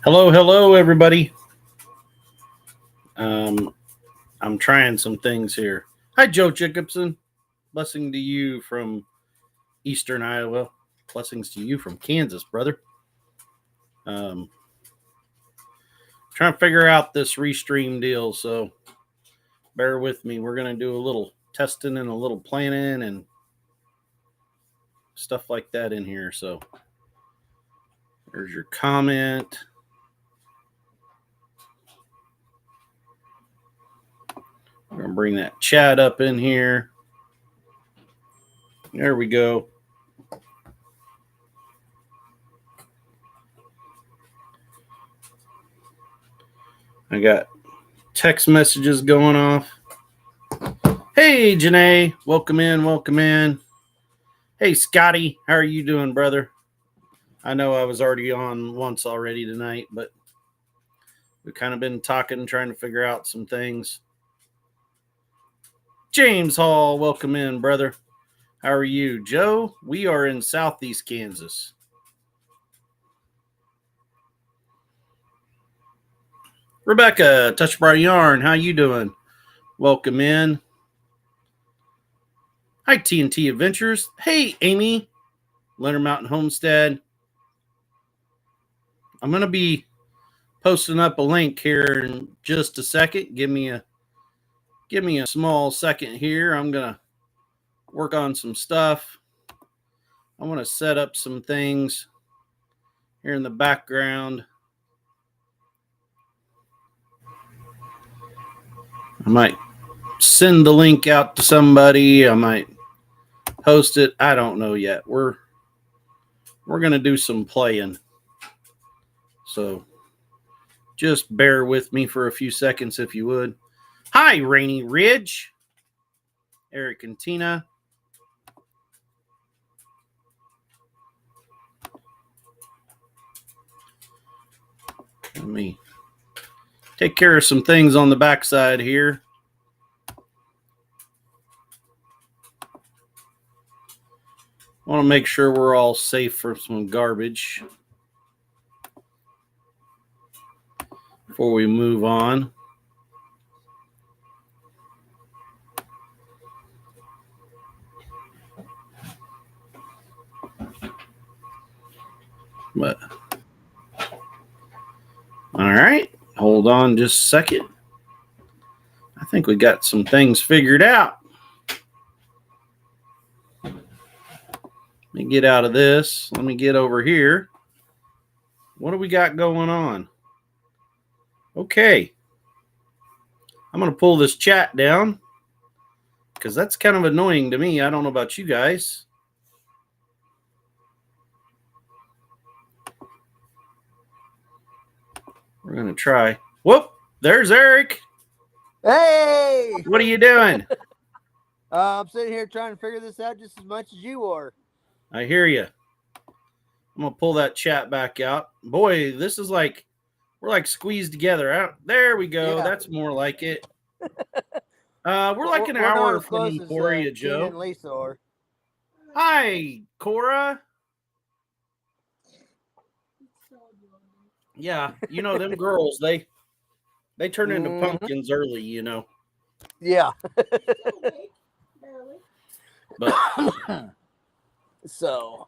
Hello, hello, everybody. I'm trying some things here. Hi, Joe Jacobson. Blessing to you from Eastern Iowa. Blessings to you from Kansas, brother. Trying to figure out this Restream deal, so bear with me. We're going to do a little testing and a little planning and stuff like that in here. So there's your comment. We're going to bring that chat up in here. There we go. I got text messages going off. Hey, Janae, welcome in, welcome in. Hey, Scotty, how are you doing, brother? I know I was already on once already tonight, but we've kind of been talking, trying to figure out some things. James Hall, welcome in, brother. How are you? Joe, we are in Southeast Kansas. Rebecca, Touch Bright Yarn, how you doing? Welcome in. Hi, TNT Adventures. Hey, Amy, Leonard Mountain Homestead. I'm going to be posting up a link here in just a second. Give me a small second here. I'm going to work on some stuff. I want to set up some things here in the background. I might send the link out to somebody. I might post it. I don't know yet. We're going to do some playing. So just bear with me for a few seconds if you would. Hi, Rainy Ridge. Eric and Tina. Let me take care of some things on the backside here. I want to make sure we're all safe from some garbage before we move on. But all right, hold on just a second. I think we got some things figured out. Let me get out of this. Let me get over here. What do we got going on? Okay. I'm going to pull this chat down because that's kind of annoying to me. I don't know about you guys. We're going to try. Whoop, there's Eric. Hey! What are you doing? I'm sitting here trying to figure this out just as much as you are. I hear you. I'm going to pull that chat back out. Boy, this is like, we're like squeezed together. There we go. Yeah. That's more like it. We're like an hour from Emporia, Joe. Tina and Lisa are. Hi, Cora. Yeah, you know them girls, they turn into pumpkins early, you know. Yeah. But so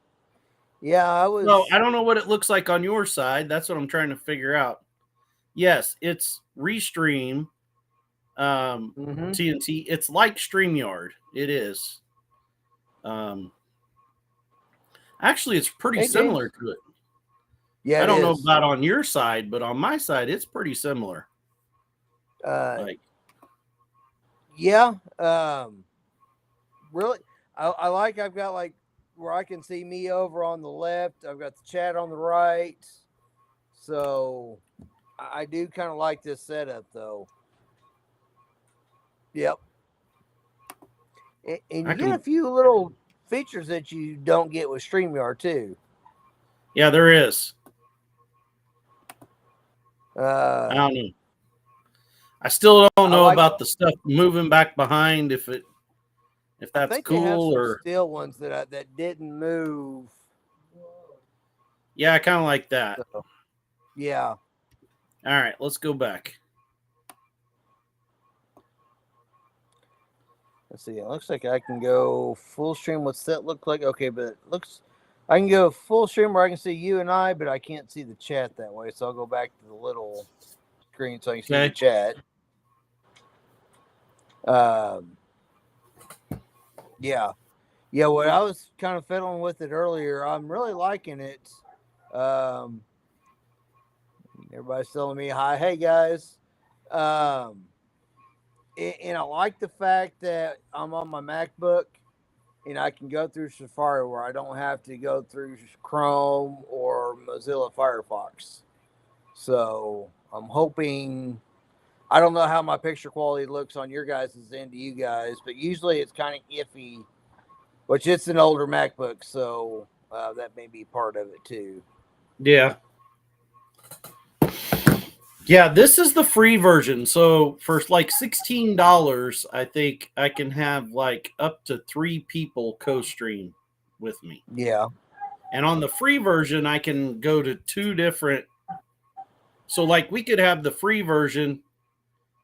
yeah, I was. No, I don't know what it looks like on your side. That's what I'm trying to figure out. Yes, it's Restream. TNT. It's like StreamYard. It is. Actually, it's pretty similar to it. Yeah, I don't know about on your side, but on my side, it's pretty similar. Yeah. Really, I like. I've got like where I can see me over on the left. I've got the chat on the right. So I do kind of like this setup, though. Yep. And you get a few little features that you don't get with StreamYard, too. Yeah, there is. I don't know. I still don't know about the stuff moving back behind. If that's I think cool they have some or still ones that didn't move. Yeah, I kind of like that. So, yeah. All right, let's go back. Let's see. It looks like I can go full stream. What's that look like? Okay, but it looks I can go full stream where I can see you and I, but I can't see the chat that way. So I'll go back to the little screen so I can see the chat. Yeah. Yeah, what I was kind of fiddling with it earlier, I'm really liking it. Everybody's telling me hi. Hey, guys. And I like the fact that I'm on my MacBook and I can go through Safari where I don't have to go through Chrome or Mozilla Firefox. So I'm hoping, I don't know how my picture quality looks on your guys' end to you guys, but usually it's kind of iffy, which it's an older MacBook, so that may be part of it too. Yeah. Yeah, this is the free version. So for like $16, I think I can have like up to 3 people co-stream with me. Yeah. And on the free version, I can go to 2 different. So like we could have the free version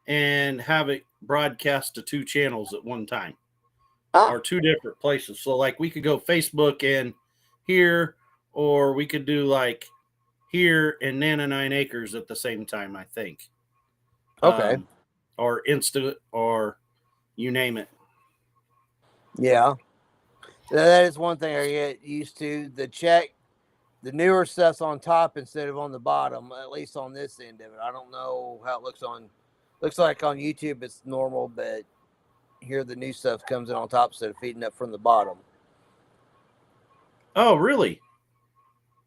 and have it broadcast to 2 channels at one time. Or 2 different places. So like we could go Facebook and here, or we could do like here and Nana 9 Acres at the same time, I think. Okay. Or Insta, or you name it. Yeah. That is one thing I get used to. The chat, the newer stuff's on top instead of on the bottom, at least on this end of it. I don't know how it looks like on YouTube it's normal, but here the new stuff comes in on top instead of feeding up from the bottom. Oh, really?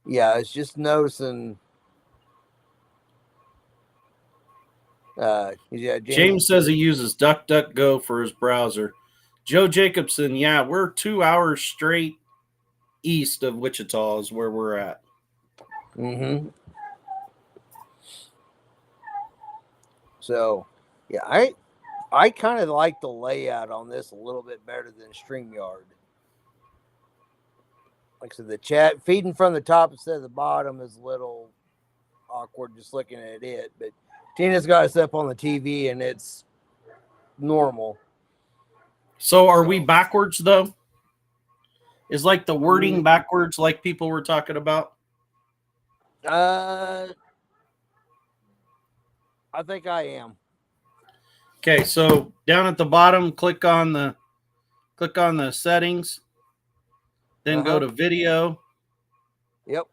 Yeah, it's just noticing. Yeah, James says he uses DuckDuckGo for his browser. Joe Jacobson, yeah, we're 2 hours straight east of Wichita is where we're at. Mm-hmm. So, yeah, I kind of like the layout on this a little bit better than StreamYard. Like I said, the chat feeding from the top instead of the bottom is a little awkward just looking at it. But Tina's got us up on the TV and it's normal. So are we backwards though? Is like the wording backwards like people were talking about? I think I am. Okay, so down at the bottom, click on the settings, then go to video. Yep.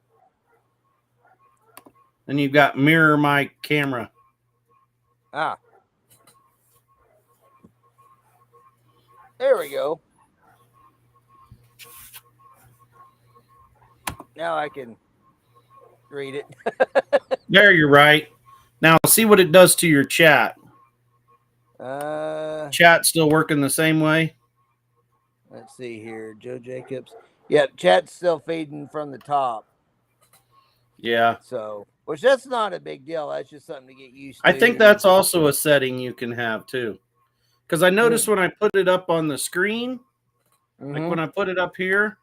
Then you've got mirror my camera. There we go. Now I can read it. There, you're right. Now see what it does to your chat. Chat still working the same way? Let's see here. Joe Jacobs. Yeah, chat's still feeding from the top. Yeah. So, which that's not a big deal. That's just something to get used to. I think that's also a setting you can have too. Because I noticed when I put it up on the screen, like when I put it up here,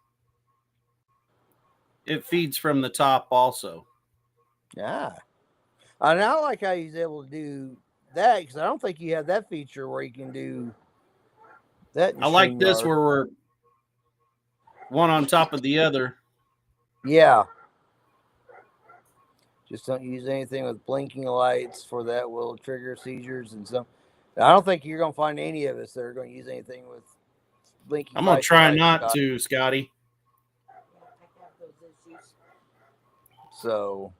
it feeds from the top also. Yeah. And I like how he's able to do that because I don't think you have that feature where you can do that. I like this where we're one on top of the other. Yeah. Just don't use anything with blinking lights, for that will trigger seizures and some. I don't think you're going to find any of us that are going to use anything with blinking lights. I'm going to try not to, Scotty. So,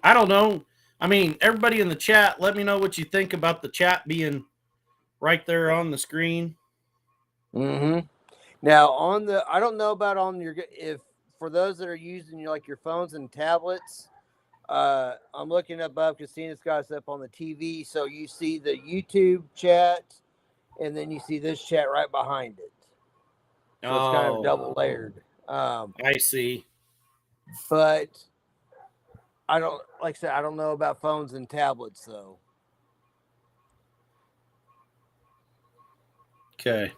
I don't know. I mean, everybody in the chat, let me know what you think about the chat being right there on the screen. Now on the, I don't know about on your, if for those that are using your phones and tablets, I'm looking above because Tina's got us up on the TV. So you see the YouTube chat and then you see this chat right behind it. So it's kind of double layered. I see. But I don't, like I said, I don't know about phones and tablets though. Okay.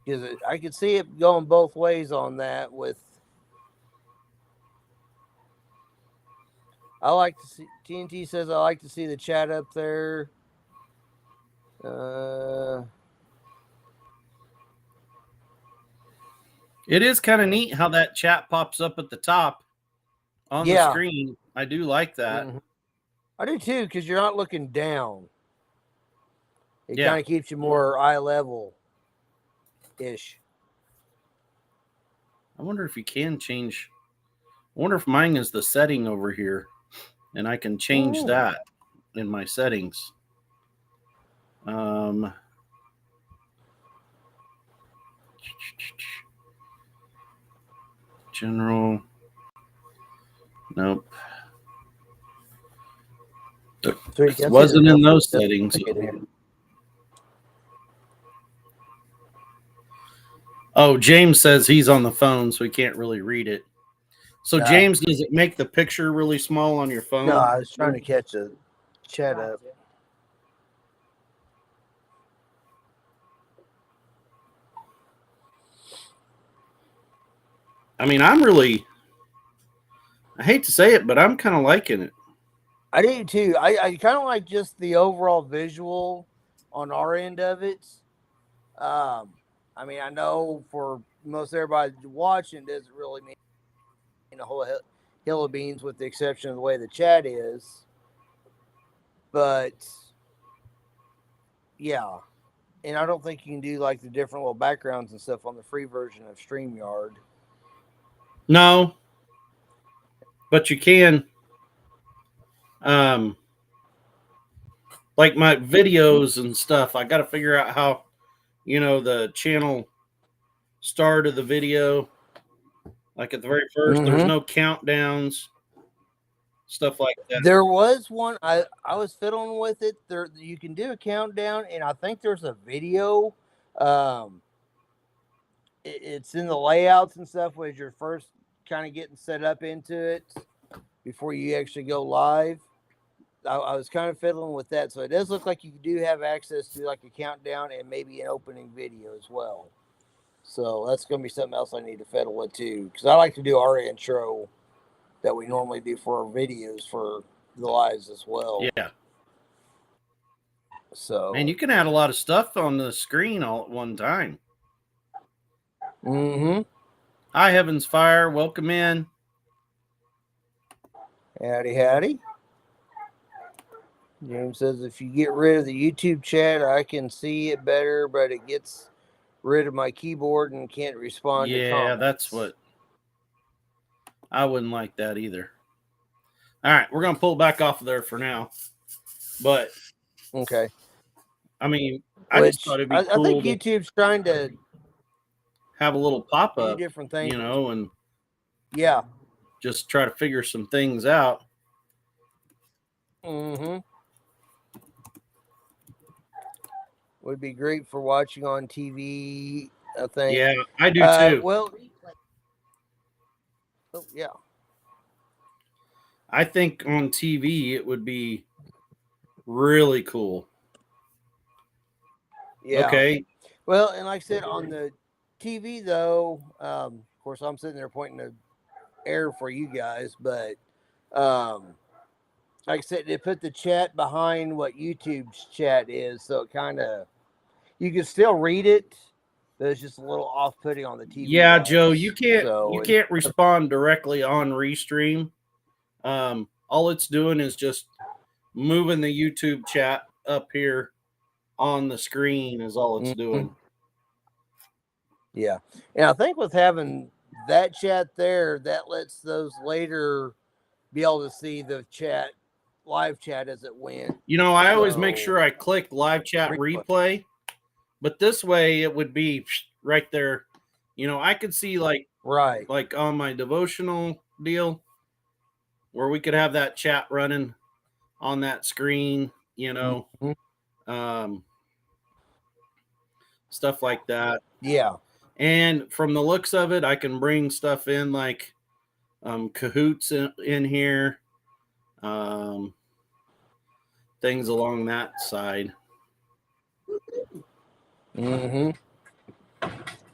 Because I could see it going both ways on that with, I like to see. TNT says I like to see the chat up there. It is kind of neat how that chat pops up at the top on the screen. I do like that. Mm-hmm. I do too, because you're not looking down. It kind of keeps you more eye level ish. I wonder if you can change. I wonder if mine is the setting over here, and I can change that in my settings. General. Nope. It wasn't in those settings. Oh, James says he's on the phone, so he can't really read it. So, James, does it make the picture really small on your phone? No, I was trying to catch a chat up. I mean, I hate to say it, but I'm kind of liking it. I do too. I kind of like just the overall visual on our end of it. I mean, I know for most everybody watching, it doesn't really mean a whole hill of beans, with the exception of the way the chat is. But yeah, and I don't think you can do like the different little backgrounds and stuff on the free version of StreamYard. No, but you can. Like my videos and stuff, I got to figure out how, the channel start of the video, like at the very 1st, there's no countdowns, stuff like that. There was one, I was fiddling with it. There, you can do a countdown, and I think there's a video. It's in the layouts and stuff as you're first kind of getting set up into it before you actually go live. I was kind of fiddling with that, so it does look like you do have access to like a countdown and maybe an opening video as well. So that's going to be something else I need to fiddle with too, because I like to do our intro that we normally do for our videos for the lives as well. Yeah. So, and you can add a lot of stuff on the screen all at one time. Hi, Heaven's Fire. Welcome in. Howdy. James says, if you get rid of the YouTube chat, I can see it better, but it gets rid of my keyboard and can't respond to comments. Yeah, that's what. I wouldn't like that either. All right, we're going to pull back off of there for now. But, okay. I mean, I just thought it'd be cool. I think YouTube's trying to have a little pop-up, different things, and yeah, just try to figure some things out. Would be great for watching on TV, I think. Yeah, I do too. Well, yeah. I think on TV it would be really cool. Yeah. Okay. Well, and like I said, on the TV though, of course I'm sitting there pointing the air for you guys, but like I said, they put the chat behind what YouTube's chat is, so it kind of, you can still read it, but it's just a little off-putting on the TV. Yeah, Joe, you can't respond directly on Restream. All it's doing is just moving the YouTube chat up here on the screen is all it's doing. Yeah, and I think with having that chat there, that lets those later be able to see the chat, live chat as it went. I always make sure I click live chat replay, but this way it would be right there. I could see like on my devotional deal where we could have that chat running on that screen, stuff like that. Yeah. And from the looks of it, I can bring stuff in like Cahoots in here, things along that side.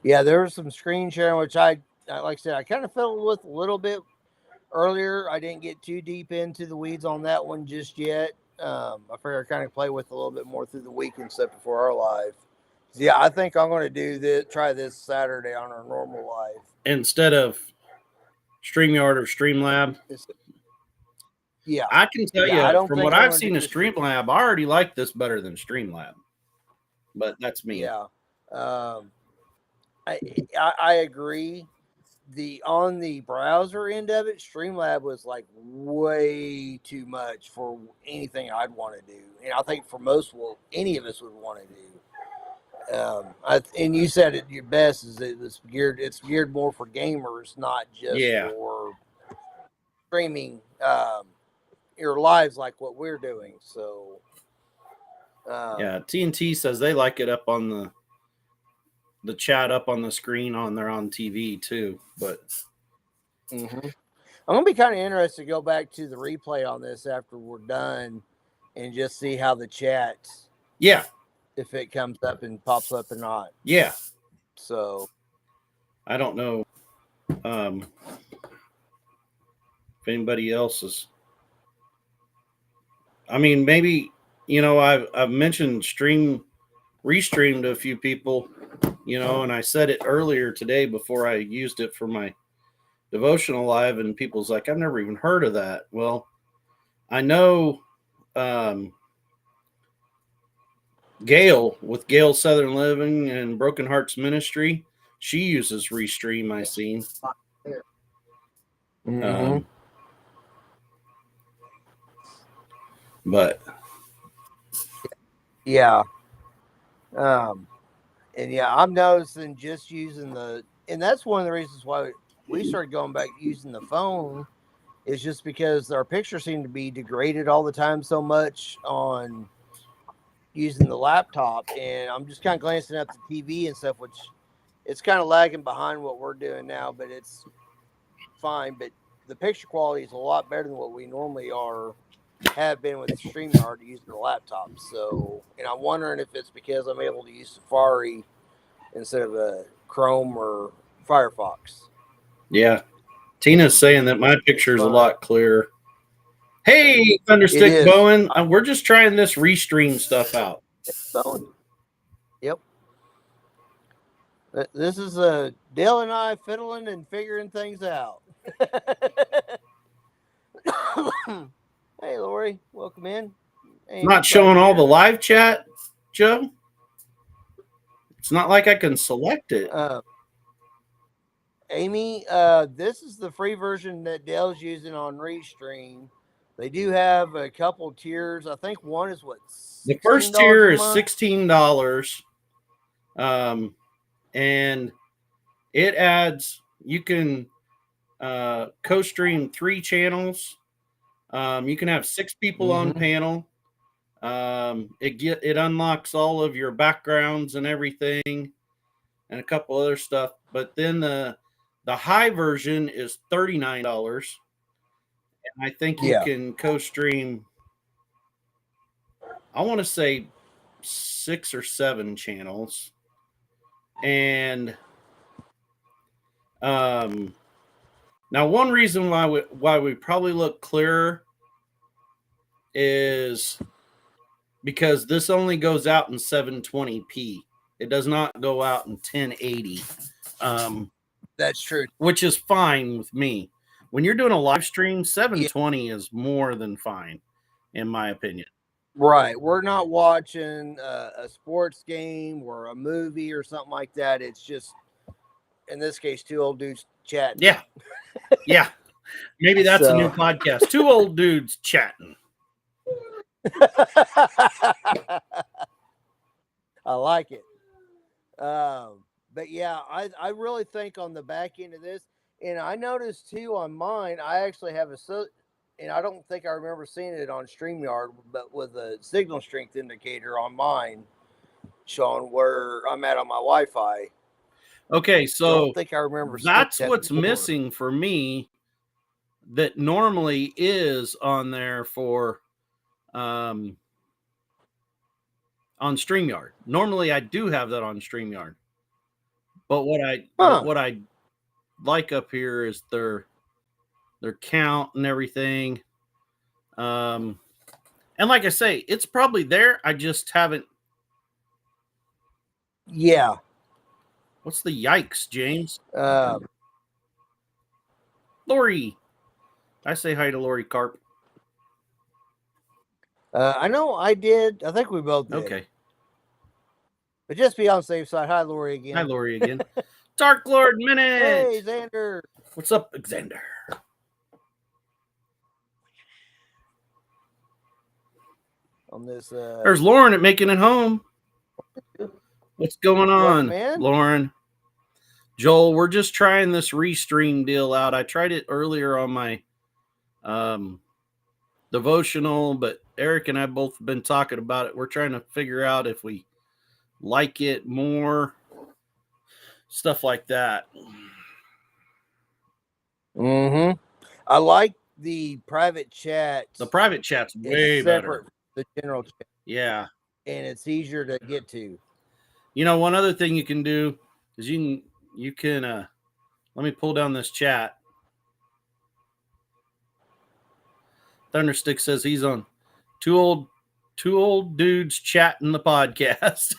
Yeah, there was some screen sharing, which I like I said, I kind of fiddled with a little bit earlier. I didn't get too deep into the weeds on that one just yet. I figure I kind of play with a little bit more through the week and stuff before our live. So yeah, I think I'm going to do this. Try this Saturday on our normal live instead of StreamYard or Streamlab. Yeah, I can tell yeah. I you don't from what think I'm I've going to seen do of Streamlab, I already like this better than Streamlab. But that's me. Yeah, I agree. On the browser end of it, Streamlab was like way too much for anything I'd want to do, and I think for most, any of us would want to do. And you said it your best is it's geared more for gamers, not just for streaming your lives like what we're doing. So yeah, TNT says they like it up on the chat up on the screen on TV too. But I'm gonna be kind of interested to go back to the replay on this after we're done and just see how the chat, if it comes up and pops up or not. Yeah. So I don't know if anybody else is. I mean, maybe I've mentioned Restream to a few people, and I said it earlier today before I used it for my devotional live, and people's like, I've never even heard of that. Well, I know Gail with Gail Southern Living and Broken Hearts Ministry, she uses Restream. I seen. But yeah, and yeah, I'm noticing just using and that's one of the reasons why we started going back using the phone is just because our pictures seem to be degraded all the time so much on using the laptop, and I'm just kind of glancing at the TV and stuff, which it's kind of lagging behind what we're doing now, but it's fine. But the picture quality is a lot better than what we normally have been with StreamYard using the laptop. So, and I'm wondering if it's because I'm able to use Safari instead of a Chrome or Firefox. Yeah, Tina's saying that my picture is a lot clearer. Hey, Thunderstick Bowen, we're just trying this Restream stuff out. Yep. This is Dale and I fiddling and figuring things out. Hey, Lori, welcome in. Not showing all the live chat, Joe. It's not like I can select it. Amy, this is the free version that Dale's using on Restream. They do have a couple tiers. I think one is what? The first tier is $16. And it adds, you can co-stream 3 channels. You can have 6 people on panel. It unlocks all of your backgrounds and everything and a couple other stuff. But then the high version is $39. And I think you can co-stream, I want to say 6 or 7 channels. And now one reason why we probably look clearer is because this only goes out in 720p. It does not go out in 1080. That's true. Which is fine with me. When you're doing a live stream, 720 is more than fine, in my opinion. Right. We're not watching a sports game or a movie or something like that. It's just, in this case, 2 old dudes chatting. Yeah. Yeah. Maybe that's a new podcast. 2 old dudes chatting. I like it. But yeah, I really think on the back end of this, and I noticed too on mine, I actually have and I don't think I remember seeing it on StreamYard, but with a signal strength indicator on mine showing where I'm at on my Wi-Fi. Okay, so I don't think I remember that's what's missing for me that normally is on there for on StreamYard. Normally I do have that on StreamYard. But what I like up here is their their count and everything. And like I say, it's probably there. I just haven't. Yeah. What's the yikes, James? Uh, Lori. I say hi to Lori Carp. I know I did. I think we both did. Okay. But just be on the safe side. Hi, Lori again. Hi, Lori again. Dark Lord Minute. Hey, Xander. What's up, Xander? On this. There's Lauren at Making It Home. What's going on, man? Lauren? Joel, we're just trying this Restream deal out. I tried it earlier on my devotional, but Eric and I both have been talking about it. We're trying to figure out if we like it more, stuff like that. Mm-hmm. I like the private chat. The private chat's way better. The general chat. Yeah. And it's easier to get to. You know, one other thing you can do is you can let me pull down this chat. Thunderstick says he's on two old dudes chatting the podcast.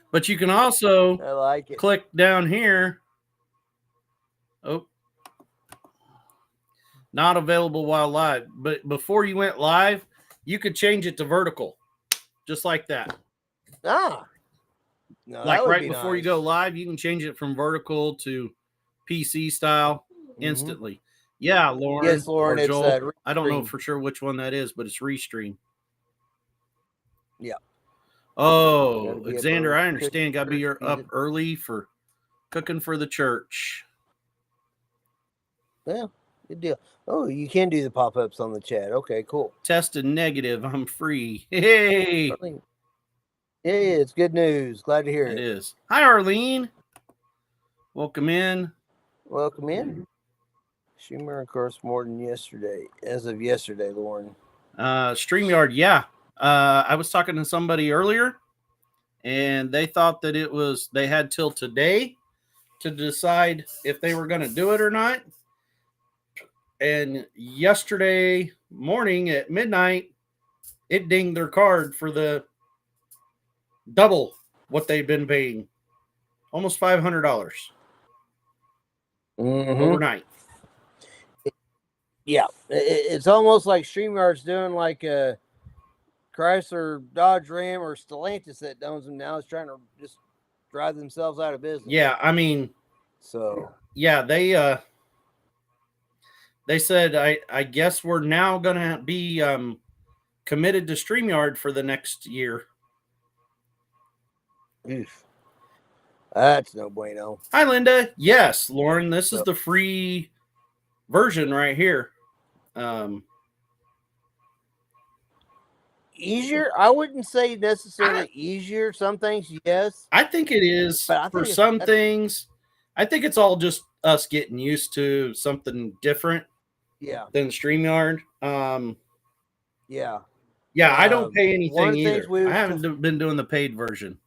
But you can also click down here. Oh, not available while live. But before you went live, you could change it to vertical, just like that. No, like right before you go live, you can change it from vertical to PC style instantly. Yeah, Lauren. Yes, Lauren. Or Joel. I don't know for sure which one that is, but it's Restream. Yeah. Oh, Xander, I understand. Got to be up early for cooking for the church. Yeah, good deal. Oh, you can do the pop-ups on the chat. Okay, cool. Tested negative. I'm free. Hey. Hey, it's good news. Glad to hear it. It is. Hi, Arlene. Welcome in. Welcome in. Streamer, of course, more than yesterday. As of yesterday, Lauren. StreamYard, yeah. I was talking to somebody earlier, and they thought that they had till today to decide if they were going to do it or not. And yesterday morning at midnight, it dinged their card for the double what they've been paying, almost $500 overnight. Yeah, it's almost like StreamYard's doing like a Chrysler, Dodge Ram, or Stellantis that owns them now is trying to just drive themselves out of business. Yeah, I mean, so yeah, they said I guess we're now gonna be committed to StreamYard for the next year. Oof. That's no bueno. Hi, Linda. Yes, Lauren, this is the free version right here. Easier? I wouldn't say necessarily easier. Some things, yes. I think it is, but for some things. I think it's all just us getting used to something different. Yeah. Than StreamYard. Yeah. Yeah, I don't pay anything either. I haven't been doing the paid version.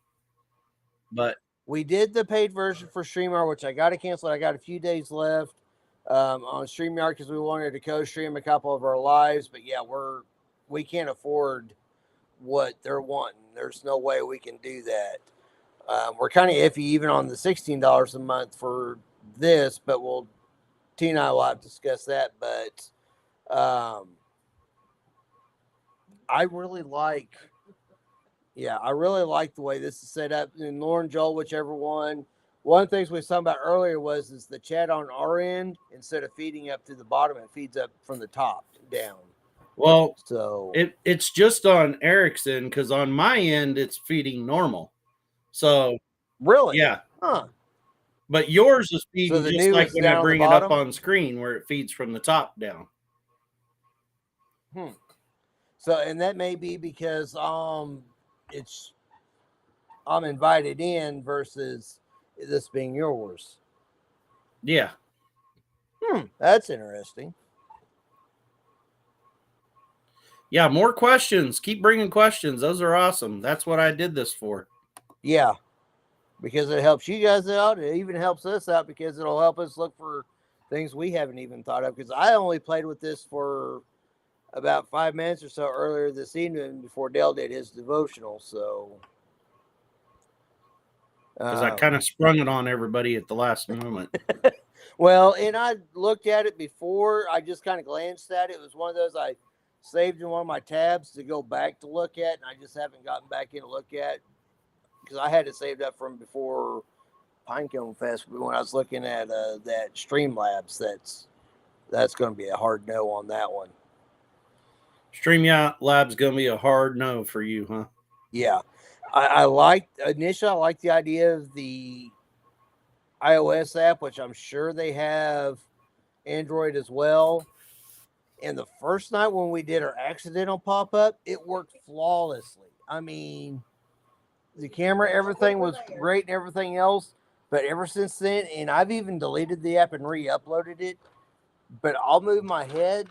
But we did the paid version for StreamYard, which I got to cancel. I got a few days left on StreamYard because we wanted to co-stream a couple of our lives. But yeah, we can't afford what they're wanting. There's no way we can do that. We're kind of iffy even on the $16 a month for this, but T and I will have to discuss that. But I really like the way this is set up. And Lauren, Joel, whichever one. One of the things we were talking about earlier was the chat on our end, instead of feeding up to the bottom, it feeds up from the top down. Well, so it's just on Eric's end, because on my end it's feeding normal. So really, yeah, huh? But yours is feeding just like when I bring it up on screen, where it feeds from the top down. So, and that may be because I'm invited in versus this being yours. Yeah. That's interesting. Yeah, more questions. Keep bringing questions. Those are awesome. That's what I did this for. Yeah. because it helps you guys out. It even helps us out because it'll help us look for things we haven't even thought of. Because I only played with this for about 5 minutes or so earlier this evening before Dale did his devotional. So, because I kind of sprung it on everybody at the last moment. well, and I looked at it before. I just kind of glanced at it. It was one of those I saved in one of my tabs to go back to look at, and I just haven't gotten back in to look at because I had it saved up from before Pinecone Fest when I was looking at that Streamlabs. That's going to be a hard no on that one. Streamlabs going to be a hard no for you, huh? Yeah. I liked the idea of the iOS app, which I'm sure they have Android as well. And the first night when we did our accidental pop-up, it worked flawlessly. I mean, the camera, everything was great and everything else. But ever since then, and I've even deleted the app and re-uploaded it, but I'll move my head,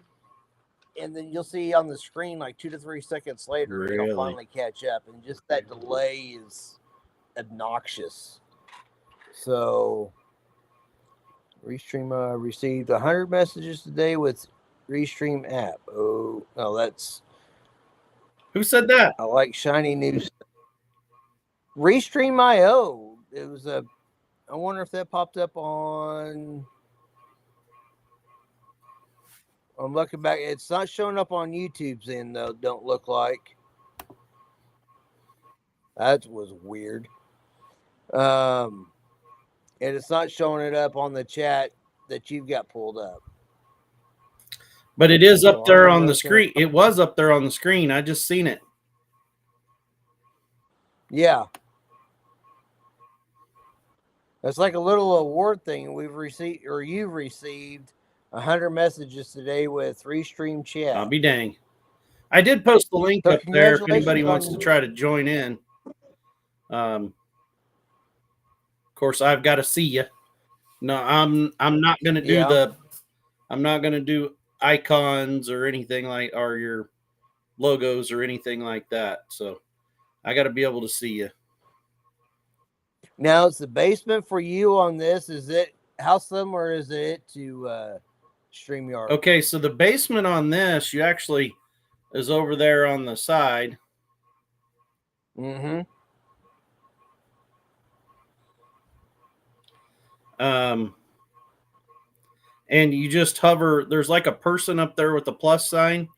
and then you'll see on the screen like 2 to 3 seconds later, Really? it'll finally catch up. And just that delay is obnoxious. So, Restream received 100 messages today with Restream app. Oh, no, that's... Who said that? I like shiny new stuff. Restream.io. It was a... I wonder if that popped up on... I'm looking back. It's not showing up on YouTube's end, though. Don't look like. That was weird. And it's not showing it up on the chat that you've got pulled up. But it is up there on the screen. It was up there on the screen. I just seen it. Yeah. It's like a little award thing we've received, or you've received 100 messages today with Restream chat. I'll be dang. I did post the link So up there if anybody wants to try to join in. Of course, I've got to see you. No, I'm not going to do I'm not going to do icons or anything like, or your logos or anything like that. So I got to be able to see you. Now, it's the basement for you on this. Is it, how similar is it to StreamYard? Okay, so the basement on this, you actually is over there on the side. Mm-hmm. And you just hover. There's like a person up there with a plus sign.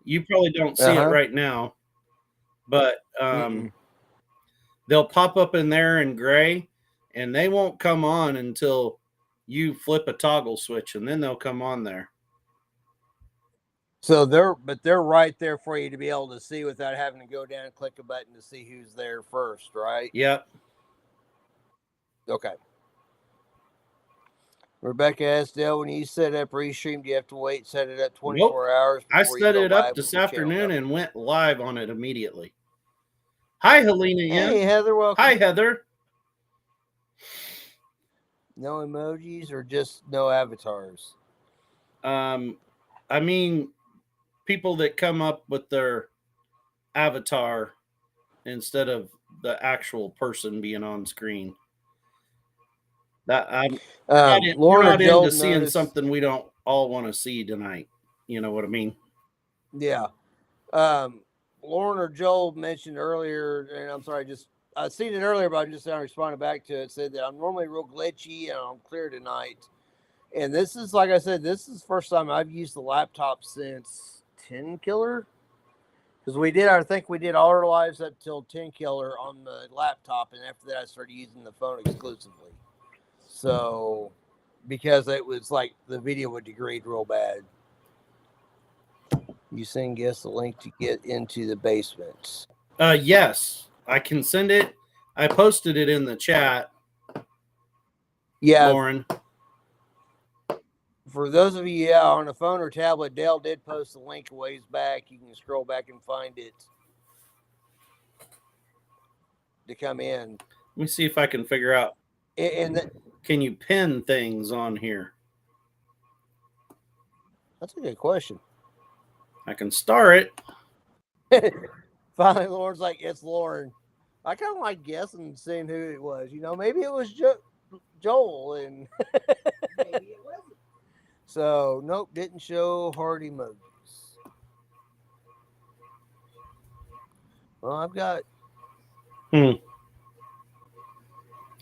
You probably don't see it right now, but they'll pop up in there in gray, and they won't come on until you flip a toggle switch, and then they'll come on there. So they're right there for you to be able to see without having to go down and click a button to see who's there first, right? Yep. Okay. Rebecca asked Dale, when you set up Restream, do you have to wait, set it up 24 hours? I set it up this afternoon and went live on it immediately. Hi, Helena. Hey, Heather, welcome. Hi, Heather. No emojis or just no avatars? I mean, people that come up with their avatar instead of the actual person being on screen. That we're not into seeing something we don't all want to see tonight. You know what I mean? Yeah. Lauren or Joel mentioned earlier, and I'm sorry, I seen it earlier, but I'm just now responding back to it. Said that I'm normally real glitchy and I'm clear tonight. And this is, like I said, this is the first time I've used the laptop since 10 Killer. Because I think we did all our lives up till 10 Killer on the laptop, and after that I started using the phone exclusively. So, because it was like the video would degrade real bad. You send guests a link to get into the basement. Yes, I can send it. I posted it in the chat. Yeah, Lauren. For those of you on a phone or tablet, Dale did post the link a ways back. You can scroll back and find it to come in. Let me see if I can figure out. Can you pin things on here? That's a good question. I can star it. Finally, Lauren's like, it's Lauren. I kind of like guessing, seeing who it was. You know, maybe it was Joel, and Maybe it wasn't. so nope, didn't show heart emojis. Well, I've got.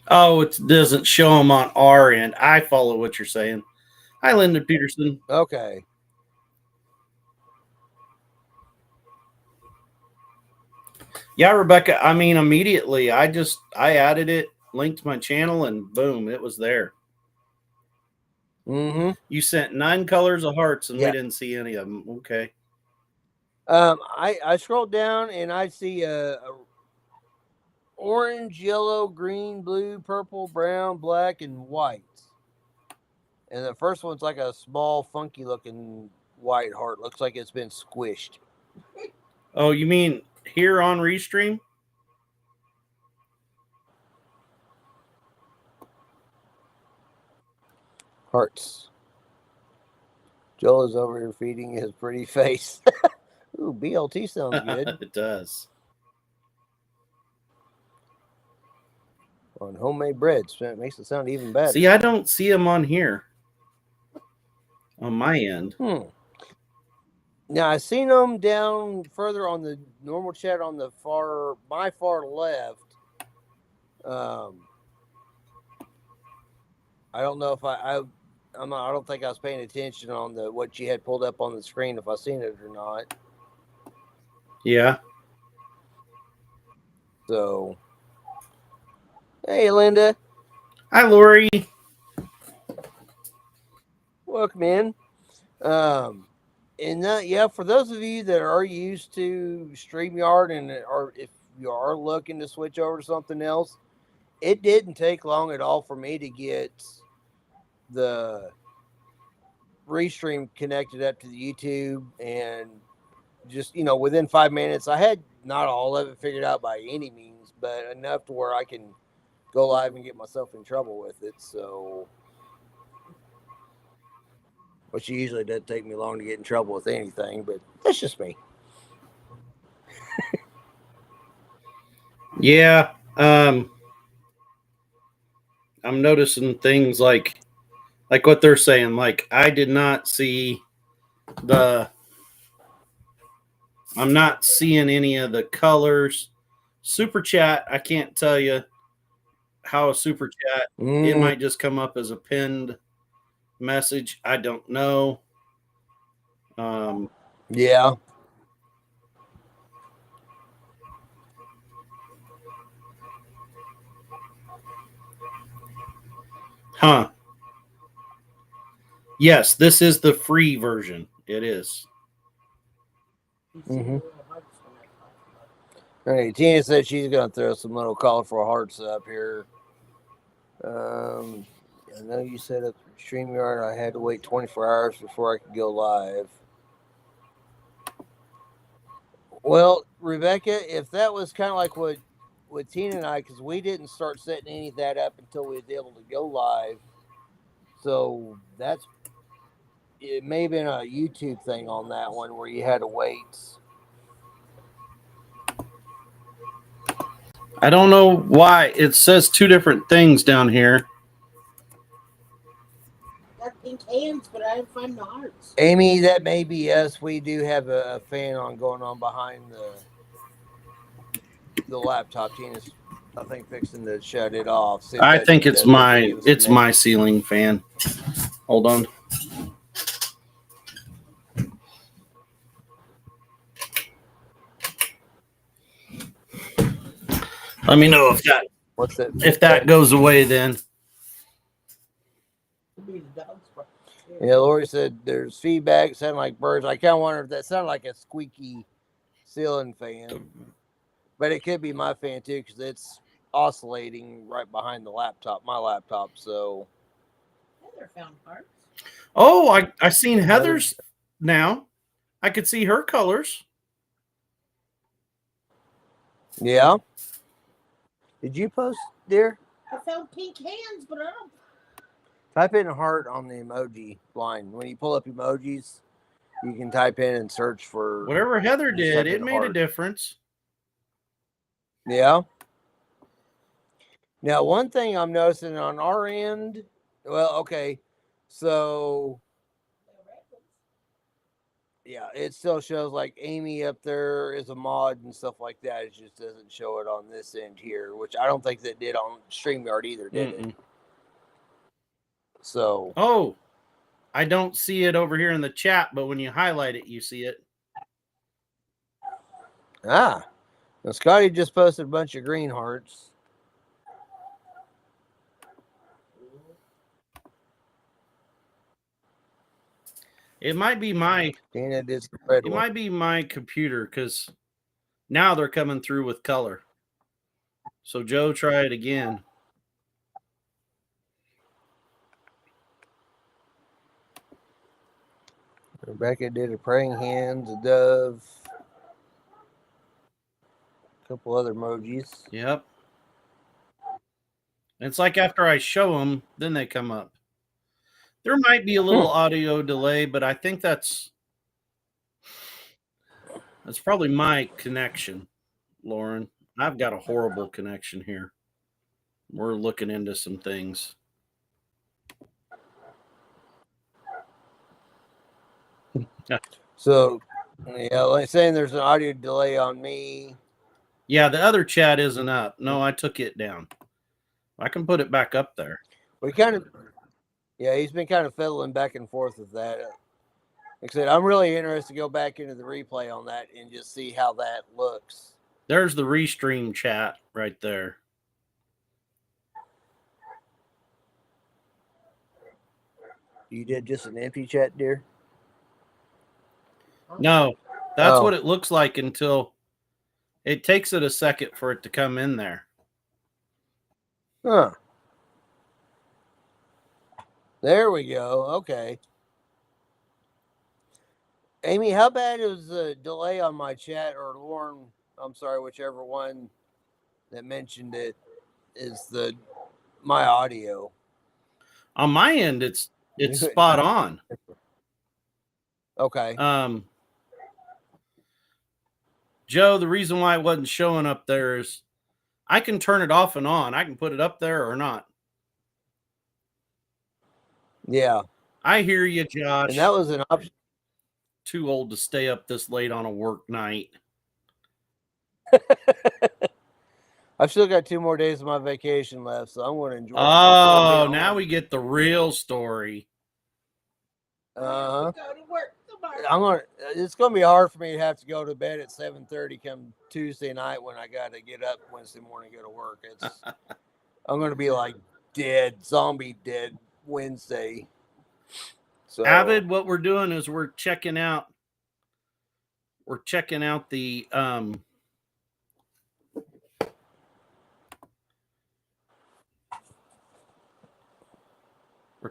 Oh, it doesn't show them on our end. I follow what you're saying. Hi, Linda Peterson. Okay. Yeah, Rebecca. I mean, immediately, I added it, linked my channel, and boom, it was there. Mm-hmm. You sent 9 colors of hearts, and Yeah. we didn't see any of them. Okay. I scrolled down and I see a orange, yellow, green, blue, purple, brown, black, and white. And the first one's like a small, funky looking white heart. Looks like it's been squished. Oh, you mean here on Restream? Hearts. Joel is over here feeding his pretty face. Ooh, BLT sounds good. It does. On homemade bread. So it makes it sound even better. See, I don't see them on here. On my end. Now I seen them down further on the normal chat on the my far left. I don't know if I don't think I was paying attention on what you had pulled up on the screen, if I seen it or not. Yeah. So, hey, Linda. Hi, Lori. Welcome in. Yeah, for those of you that are used to StreamYard or if you are looking to switch over to something else, it didn't take long at all for me to get the Restream connected up to the YouTube, and just, within 5 minutes, I had not all of it figured out by any means, but enough to where I can go live and get myself in trouble with it. So, which usually doesn't take me long to get in trouble with anything, but that's just me. Yeah. I'm noticing things like what they're saying. Like, I did not see I'm not seeing any of the colors. Super chat, I can't tell you how a super chat, it might just come up as a pinned message. I don't know. Yeah. Huh. Yes, this is the free version. It is. Mm-hmm. All right, Tina said she's going to throw some little colorful hearts up here. I know you said at StreamYard I had to wait 24 hours before I could go live. Well, Rebecca, if that was kind of like what Tina and I, because we didn't start setting any of that up until we were able to go live. So it may have been a YouTube thing on that one where you had to wait. I don't know why it says 2 different things down here. Got pink hands, but I didn't find the hearts. Amy, that may be us. We do have a fan going on behind the laptop. Tina's, I think, fixing to shut it off. I think it's my ceiling fan. Hold on. Let me know if that goes away then. Yeah, Lori said there's feedback, sounding like birds. I kind of wonder if that sounded like a squeaky ceiling fan, but it could be my fan too because it's oscillating right behind my laptop. So, Heather found hearts. Oh, I seen Heather's now. I could see her colors. Yeah. Did you post, dear? I found pink hands, but I don't. Type in heart on the emoji line. When you pull up emojis, you can type in and search for whatever Heather did. It made a difference. Yeah. Now, one thing I'm noticing on our end, well, okay, so yeah, it still shows like Amy up there is a mod and stuff like that. It just doesn't show it on this end here, which I don't think that did on StreamYard either, did it? So, Oh, I don't see it over here in the chat, but when you highlight it, you see it. now Scotty just posted a bunch of green hearts. It might be my Dana did some red it one. might be my computer because now they're coming through with color. So Joe, try it again. Rebecca did a praying hands, a dove, a couple other emojis. Yep. It's like after I show them, then they come up. There might be a little audio delay, but I think that's probably my connection, Lauren. I've got a horrible connection here. We're looking into some things. So, yeah, like saying there's an audio delay on me. Yeah, the other chat isn't up. No, I took it down. I can put it back up there. We kind of, yeah, he's been kind of fiddling back and forth with that. Like I said, I'm really interested to go back into the replay on that and just see how that looks. There's the Restream chat right there. You did just an empty chat, dear? No, that's what it looks like until it takes it a second for it to come in there. Huh. There we go. Okay. Amy, how bad is the delay on my chat, or Lauren? I'm sorry, whichever one that mentioned it is my audio. On my end, it's spot on. Okay. Joe, the reason why it wasn't showing up there is I can turn it off and on. I can put it up there or not. Yeah. I hear you, Josh. And that was an option. Too old to stay up this late on a work night. I've still got 2 more days of my vacation left, so I'm going to enjoy. Oh, now we get the real story. I'm going. It's going to be hard for me to have to go to bed at 7:30 come Tuesday night when I got to get up Wednesday morning and go to work. I'm going to be like zombie dead Wednesday. So, Avid, what we're doing is we're checking out the we're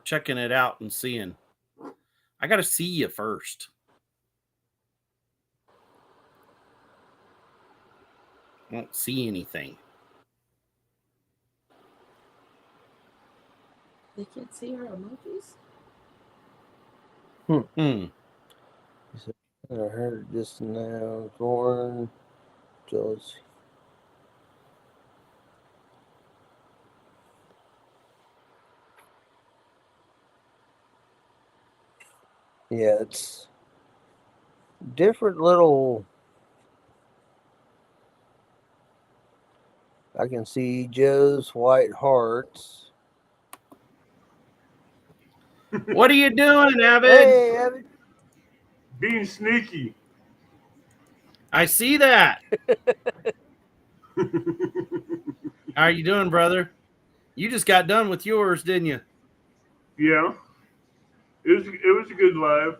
checking it out and seeing. I got to see you first. I don't see anything. They can't see our emojis? I heard just now. Corn, jealousy. Yeah, it's different little. I can see Joe's white hearts. What are you doing, Avid? Hey, Avid. Being sneaky. I see that. How are you doing, brother? You just got done with yours, didn't you? Yeah. It was a good live.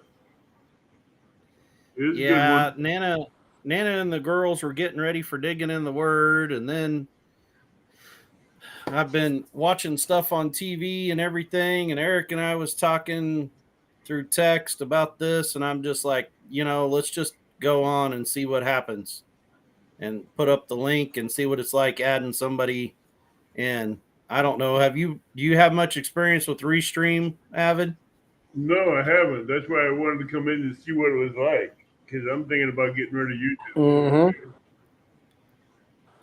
It was a good one. Nana and the girls were getting ready for digging in the Word, and then I've been watching stuff on TV and everything, and Eric and I was talking through text about this, and I'm just like, let's just go on and see what happens and put up the link and see what it's like adding somebody in. I don't know. Do you have much experience with Restream, Avid? No, I haven't. That's why I wanted to come in and see what it was like, because I'm thinking about getting rid of YouTube. Mm-hmm.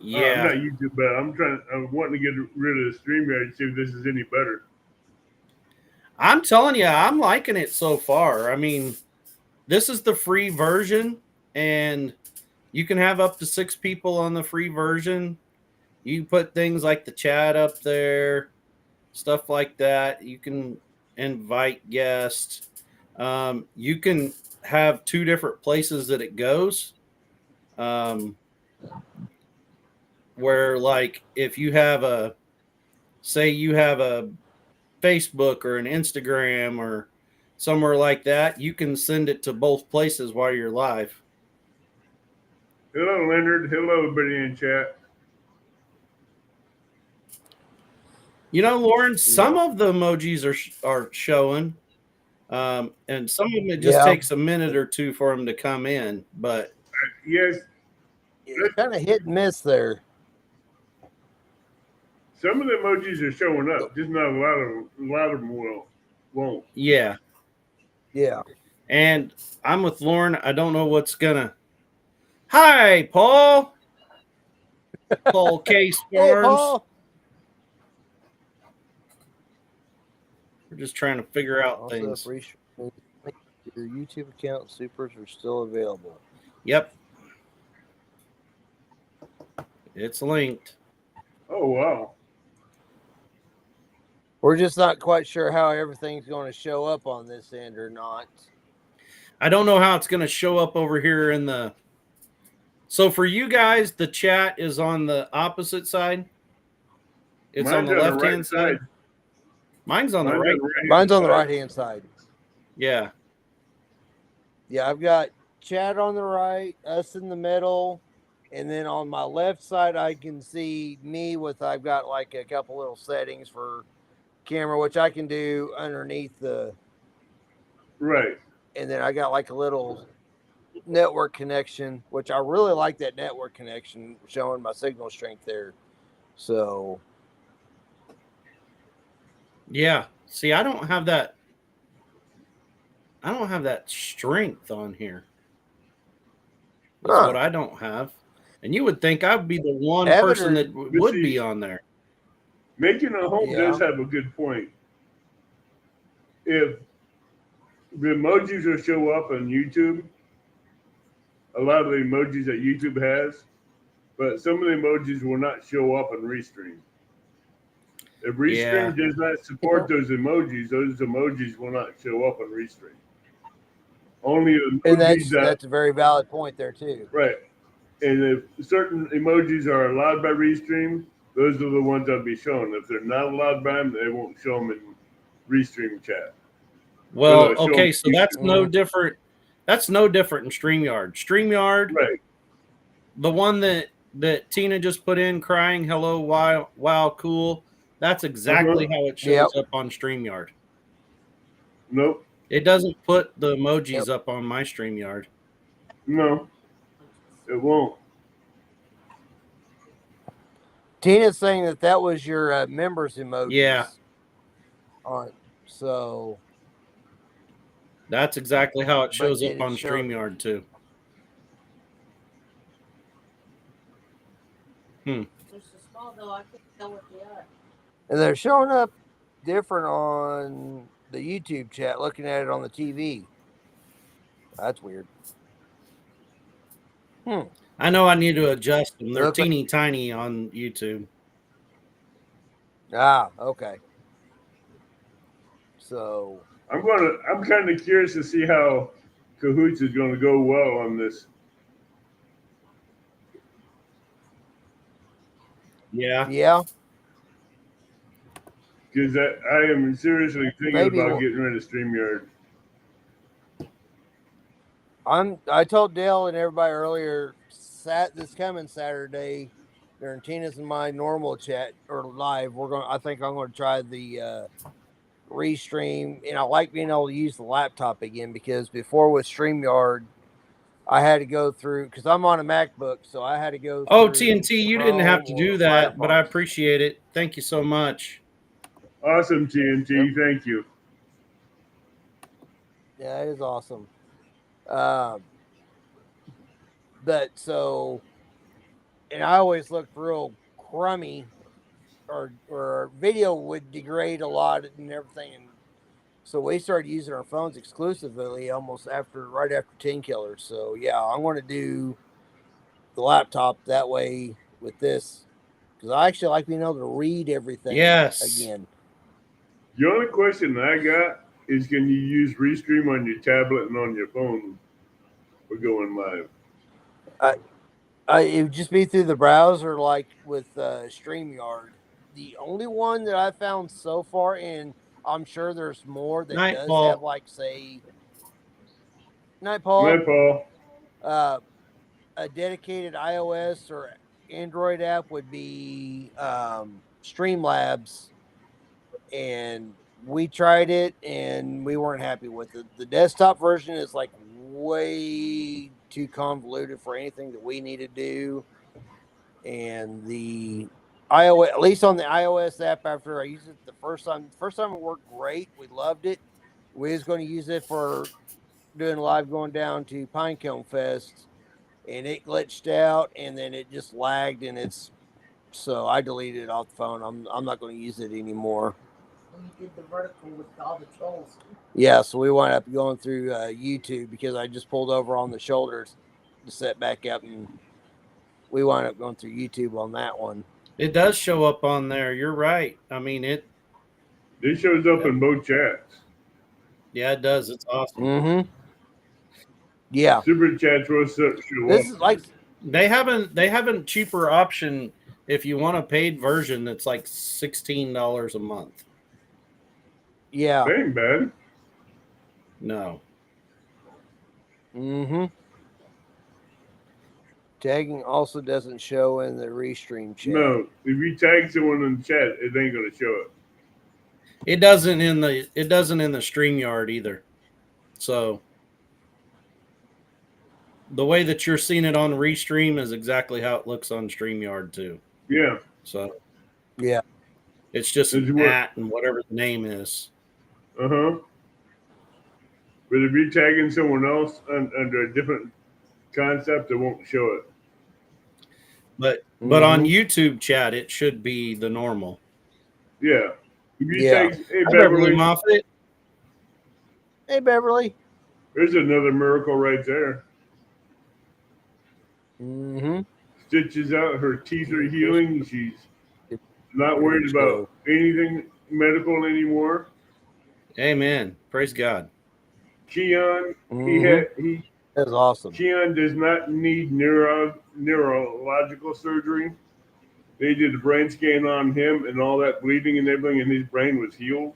Yeah. Not YouTube, but I'm wanting to get rid of the StreamYard and see if this is any better. I'm telling you, I'm liking it so far. I mean, this is the free version, and you can have up to 6 people on the free version. You put things like the chat up there, stuff like that. You can invite guests. You can have 2 different places that it goes. Where, like, if you have say you have a Facebook or an Instagram or somewhere like that, you can send it to both places while you're live. Hello, Leonard. Hello, everybody in chat. You know, Lauren, some of the emojis are showing, and some of them it just takes a minute or two for them to come in. But Yes, It's kind of hit and miss there. some of the emojis are showing up, just not a lot of them won't. yeah, Yeah. and I'm with Lauren. I don't know what's gonna. Hi, Paul. Paul Case Farms. Hey, Paul. We're just trying to figure out Also, things. your YouTube account supers are still available. Yep. It's linked. Oh, wow. We're just not quite sure how everything's going to show up on this end or not. I don't know how it's going to show up over here in the. So for you guys, the chat is on the opposite side. It's on the left-hand side. Mine's on the right. Mine's on the right-hand side. Yeah. Yeah, I've got chat on the right, us in the middle, and then on my left side, I can see me I've got like a couple little settings for camera, which I can do underneath the. Right. And then I got like a little network connection, which I really like that network connection showing my signal strength there. So. Yeah. See, I don't have that. I don't have that strength on here. That's what I don't have. And you would think I'd be the one person that would be on there. Making a home does have a good point. If the emojis will show up on YouTube, a lot of the emojis that YouTube has, but some of the emojis will not show up on Restream. If Restream does not support those emojis will not show up on Restream. Only emojis that's a very valid point there too. Right. And if certain emojis are allowed by Restream, those are the ones that'll be shown. If they're not allowed by them, they won't show them in Restream chat. Well, okay, so that's no different. That's no different in StreamYard. StreamYard, right? The one that Tina just put in, crying hello, wow, cool. That's exactly how it shows up on StreamYard. Nope. It doesn't put the emojis up on my StreamYard. No, it won't. Tina's saying that was your members emojis. Yeah. So. That's exactly how it shows up on StreamYard too. They're so small though, I can't tell what they are. And they're showing up different on the YouTube chat, looking at it on the TV. That's weird. I know I need to adjust them. They're teeny tiny on YouTube. Ah, okay. So I'm kind of curious to see how Cahoots is going to go well on this. Yeah. Yeah. Because I am seriously thinking about getting rid of StreamYard. I told Dale and everybody earlier, this coming Saturday during Tina's and my normal chat or live, I think I'm going to try the Restream, and I like being able to use the laptop again, because before with StreamYard, I had to go through, because I'm on a MacBook, so I had to go through. Oh, TNT, you didn't have to do that, but I appreciate it. Thank you so much. Awesome, TNT. Thank you. Yeah, it is awesome. But so and I always looked real crummy, or video would degrade a lot and everything. And so we started using our phones exclusively almost right after 10 Killers. So yeah, I'm going to do the laptop that way with this, because I actually like being able to read everything Yes. again. The only question I got is, can you use Restream on your tablet and on your phone for going live? It would just be through the browser, like with StreamYard. The only one that I found so far, and I'm sure there's more that does Nightfall. have, like, say, Nightfall, Night, Paul. a dedicated iOS or Android app would be Streamlabs, and we tried it and we weren't happy with it. The desktop version is like way too convoluted for anything that we need to do, and the iOS, at least on the iOS app, after I used it the first time it worked great. We loved it. We was going to use it for doing live going down to Pinecone Fest, and it glitched out, and then it just lagged, and so I deleted it off the phone. I'm not going to use it anymore. When you did the vertical with all the trolls. Yeah, so we wound up going through YouTube, because I just pulled over on the shoulders to set back up, and we wound up going through YouTube on that one. It does show up on there. You're right. I mean, it shows up in both chats. Yeah, it does. It's awesome. Mm-hmm. Yeah. Super chats will show This up. is like, They have a cheaper option if you want a paid version that's like $16 a month. yeah. That ain't bad. No. Mm-hmm. Tagging also doesn't show in the Restream chat. No, if you tag someone in the chat, it ain't gonna show it. It doesn't in the StreamYard either. So the way that you're seeing it on Restream is exactly how it looks on StreamYard too. Yeah. So yeah, it's just an at and whatever the name is. Uh-huh. But if you're tagging someone else under a different concept, it won't show it. But on YouTube chat, it should be the normal. Yeah. If you Yeah. tag, hey, Hi, Beverly, Moffett. Hey, Beverly. there's another miracle right there. Mm-hmm. Stitches out, her teeth are healing. She's not worried about anything medical anymore. Amen. Praise God. Keon, That's awesome. Keon does not need neurological surgery. They did a brain scan on him, and all that bleeding and everything in his brain was healed.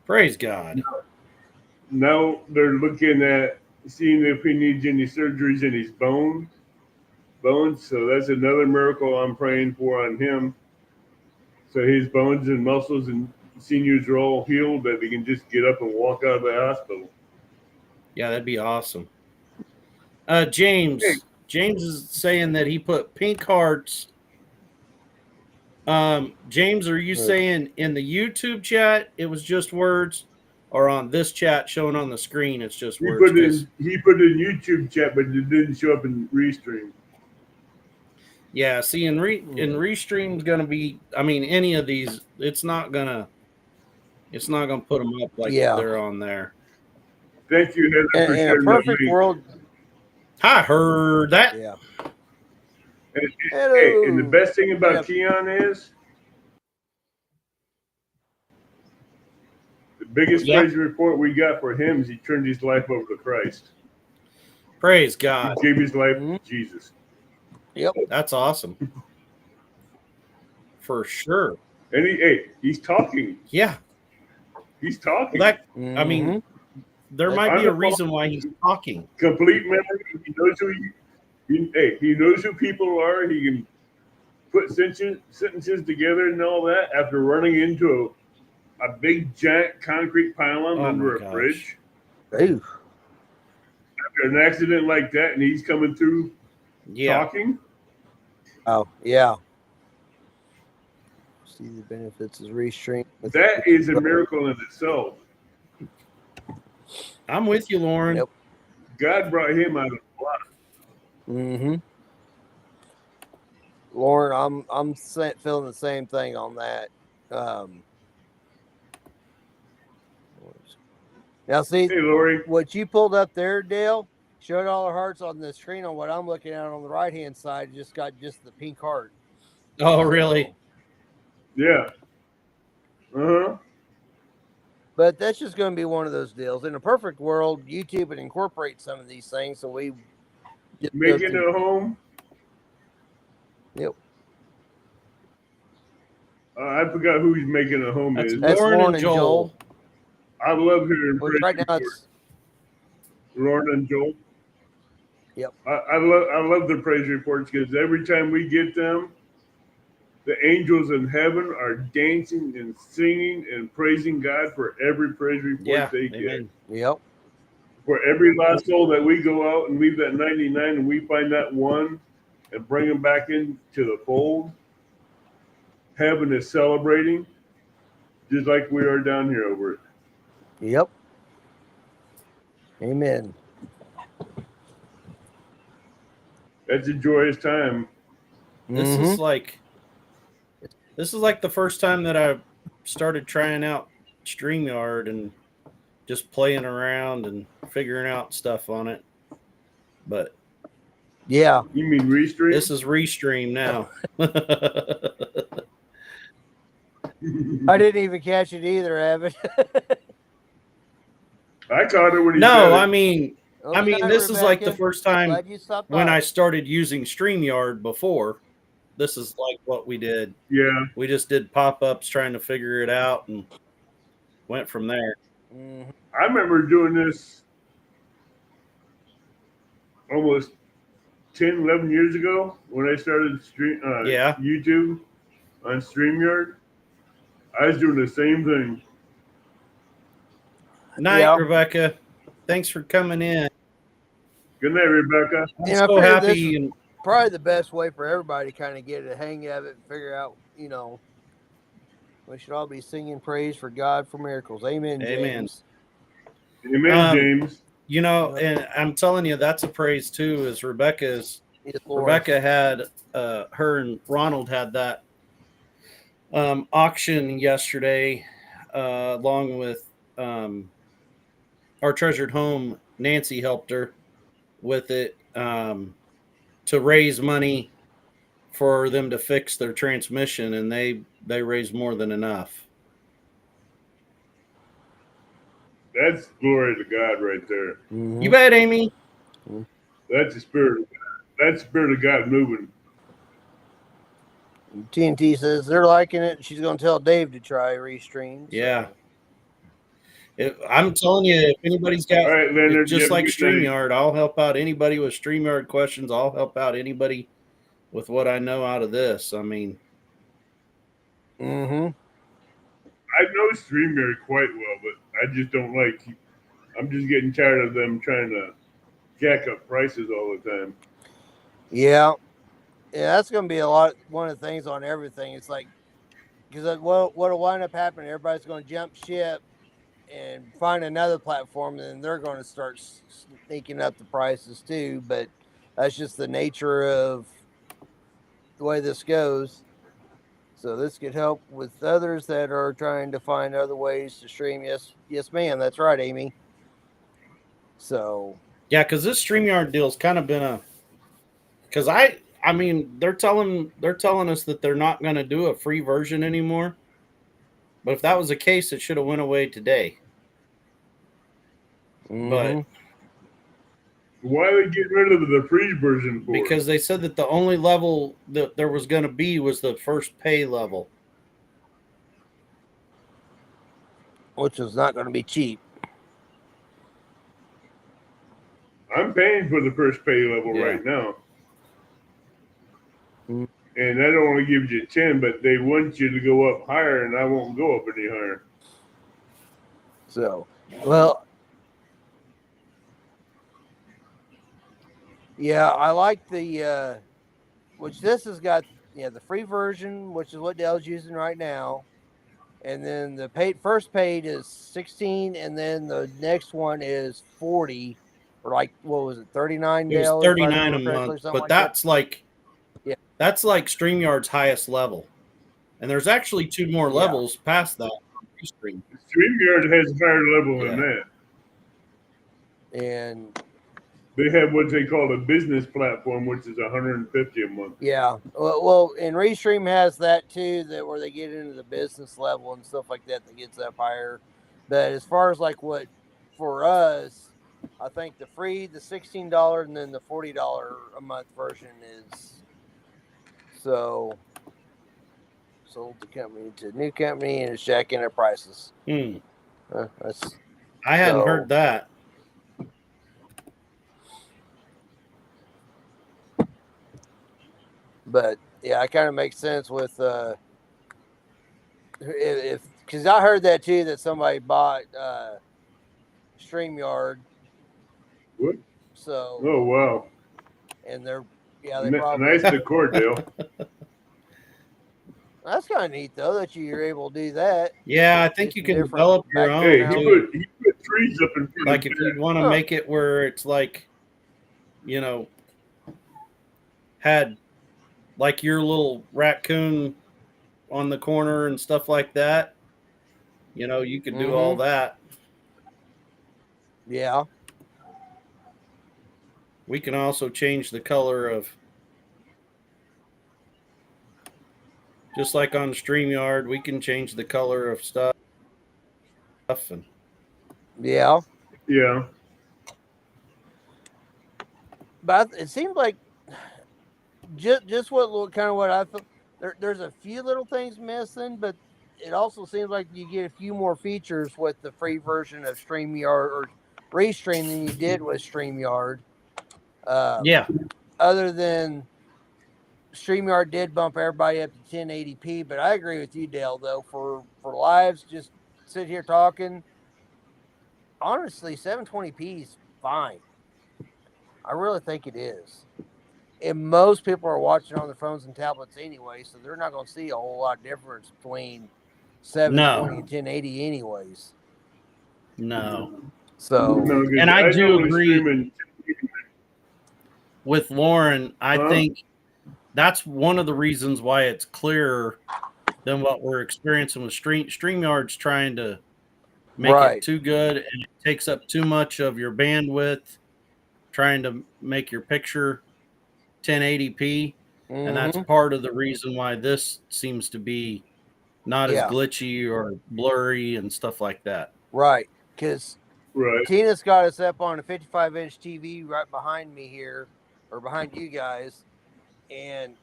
Praise God. Now they're looking at seeing if he needs any surgeries in his bones. So that's another miracle I'm praying for on him. So his bones and muscles and sinews are all healed, that he can just get up and walk out of the hospital. Yeah, that'd be awesome. James is saying that he put pink hearts. James, are you saying in the YouTube chat it was just words, or on this chat showing on the screen it's just words? He put it in YouTube chat, but it didn't show up in Restream. Yeah, see, in Restream's gonna be, I mean, any of these, it's not gonna put them up like they're on there. Thank you, Heather, for sharing in a perfect that world. I heard that. Yeah. And the best thing about Keon is the biggest praise report we got for him is he turned his life over to Christ. Praise God. He gave his life to Jesus. Yep. That's awesome. For sure. And he's talking. Yeah. He's talking. Well, I mean, there might be a reason why he's talking. Complete memory. He knows he knows who people are. He can put sentences together and all that after running into a big giant concrete pylon under a bridge. Ooh. After an accident like that, and he's coming through talking. Oh, yeah. See the benefits of Restream. That is a miracle in itself. I'm with you, Lauren. Yep. God brought him out of the block. Mm-hmm. Lauren, I'm feeling the same thing on that. Now, see, Hey, Lori. what you pulled up there, Dale, showed all the hearts on the screen. On what I'm looking at on the right hand side, just got just the pink heart. Oh, really? Yeah. Uh-huh. But that's just going to be one of those deals. In a perfect world, YouTube would incorporate some of these things, so we just go Making through. it home. Yep. I forgot who he's making it home That's is. That's Lauren and Joel. I love hearing Which praise right now reports. it's Lauren and Joel. Yep. I love the praise reports because every time we get them, the angels in heaven are dancing and singing and praising God for every praise report Yeah. they get. Amen. Yep. For every lost soul that we go out and leave that 99 and we find that one and bring them back into the fold, heaven is celebrating just like we are down here over it. Yep. Amen. That's a joyous time. This is like the first time that I started trying out StreamYard and just playing around and figuring out stuff on it. But Yeah. You mean Restream? this is Restream now. I didn't even catch it either, Evan. I caught it when he said No, it. I mean, this is like the first time Glad you stopped when by. I started using StreamYard before. This is like what we did. Yeah. We just did pop-ups trying to figure it out and went from there. Mhm. I remember doing this almost 10, 11 years ago when I started Yeah. YouTube on StreamYard. I was doing the same thing. Night, Yeah. Rebecca. Thanks for coming in. Good night, Rebecca. I'm And I so figured happy. this is And probably the best way for everybody to kind of get a hang of it and figure out, we should all be singing praise for God for miracles. Amen, Amen. James. Amen, James. And I'm telling you, that's a praise too. Is Rebecca had her and Ronald had that auction yesterday, along with our treasured home. Nancy helped her with it to raise money for them to fix their transmission, and they raised more than enough. That's glory to God right there. Mm-hmm. You bet, Amy. That's the spirit of God. That's the spirit of God moving. TNT says they're liking it. She's going to tell Dave to try Restream. Yeah. I'm telling you, if anybody's got, All right, Leonard, just like good night. StreamYard, I'll help out anybody with StreamYard questions. I'll help out anybody with what I know out of this. I mean, Mm-hmm. I know StreamYard quite well, but I just don't like. I'm just getting tired of them trying to jack up prices all the time. Yeah. Yeah, that's going to be one of the things on everything. It's like, because what'll wind up happening, everybody's going to jump ship and find another platform, and then they're going to start sneaking up the prices too. But that's just the nature of the way this goes. So this could help with others that are trying to find other ways to stream. Yes, ma'am. That's right, Amy. So yeah, because this StreamYard deal's kind of been because I mean, they're telling us that they're not going to do a free version anymore. But if that was the case, it should have went away today. But why are they getting rid of the free version for? Because they said that the only level that there was going to be was the first pay level, which is not going to be cheap. I'm paying for the first pay level right now. And that only gives you 10, but they want you to go up higher, and I won't go up any higher. So, well, yeah, I like the, which this has got, the free version, which is what Dell's using right now. And then the first paid is 16, and then the next one is 40, or like, what was it, 39, It was Dell? $39 a month, but that's like That's like StreamYard's highest level. And there's actually 2 more Yeah. levels past that on Restream. StreamYard has a higher level than Yeah. that. And They have what they call a business platform, which is $150 a month. yeah, well, and Restream has that too, that where they get into the business level and stuff like that gets up higher. But as far as like what for us, I think the free, the $16, and then the $40 a month version is so sold the company to new company and it's jacking their prices. That's I hadn't so- heard that. But yeah, it kind of makes sense with if because I heard that too, that somebody bought StreamYard. What? So Oh, wow. and they're they probably Nice decor, Dale. that's kind of neat though that you're able to do that. Yeah, I think Just you in can different develop your own Hey, too. he put trees up in front Like of if the you'd want to Huh. make it where it's like, you know, had like your little raccoon on the corner and stuff like that, you know, you could do all that. Yeah. We can also change the color of, just like on StreamYard, we can change the color of stuff. And Yeah. Yeah. But it seems like just what kind of what I thought. There's a few little things missing, but it also seems like you get a few more features with the free version of StreamYard or Restream than you did with StreamYard. yeah, Other than StreamYard did bump everybody up to 1080p, but I agree with you, Dale. Though for lives, just sit here talking. Honestly, 720p is fine. I really think it is. And most people are watching on their phones and tablets anyway, so they're not going to see a whole lot of difference between 720 and 1080 anyways. no. So, No, 'cause And I do normally agree stream in- with Lauren. I Huh? think that's one of the reasons why it's clearer than what we're experiencing with StreamYard's trying to make right. it too good and it takes up too much of your bandwidth trying to make your picture 1080p. And that's Mhm. part of the reason why this seems to be not as Yeah. glitchy or blurry and stuff like that. Right. Because Right. Tina's got us up on a 55-inch TV right behind me here, or behind you guys. And,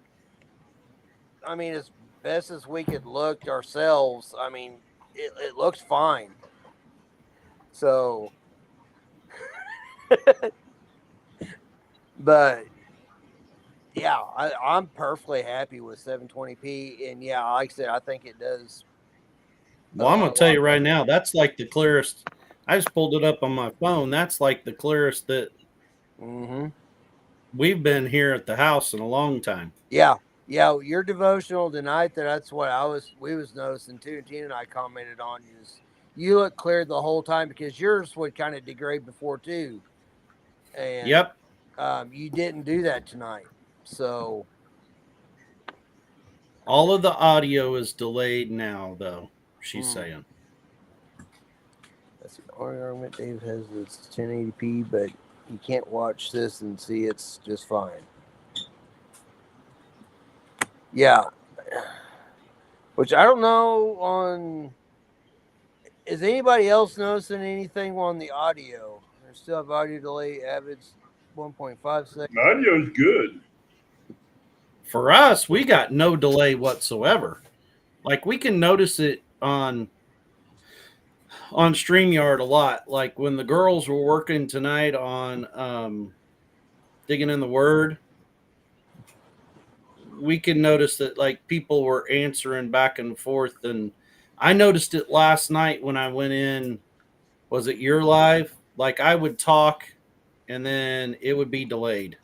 I mean, as best as we could look ourselves, I mean, it looks fine. So, but yeah, I'm perfectly happy with 720p. And yeah, like I said, I think it does. Well, I'm A going to tell lot you right better. now, that's like the clearest. I just pulled it up on my phone. That's like the clearest that Mm-hmm. we've been here at the house in a long time. Yeah. Yeah. Your devotional tonight, that's what we was noticing too. And Tina and I commented on is you look clear the whole time because yours would kind of degrade before too. And Yep. you didn't do that tonight. So All of the audio is delayed now, though, she's saying. that's the only argument Dave has. It's 1080p, but you can't watch this and see it's just fine. Yeah. Which I don't know on. Is anybody else noticing anything on the audio? There's still have audio delay, average 1.5 seconds. Audio's good. For us, we got no delay whatsoever. Like we can notice it on StreamYard a lot. Like when the girls were working tonight on digging in the word, we can notice that like people were answering back and forth. And I noticed it last night when I went in. Was it your live? Like I would talk and then it would be delayed.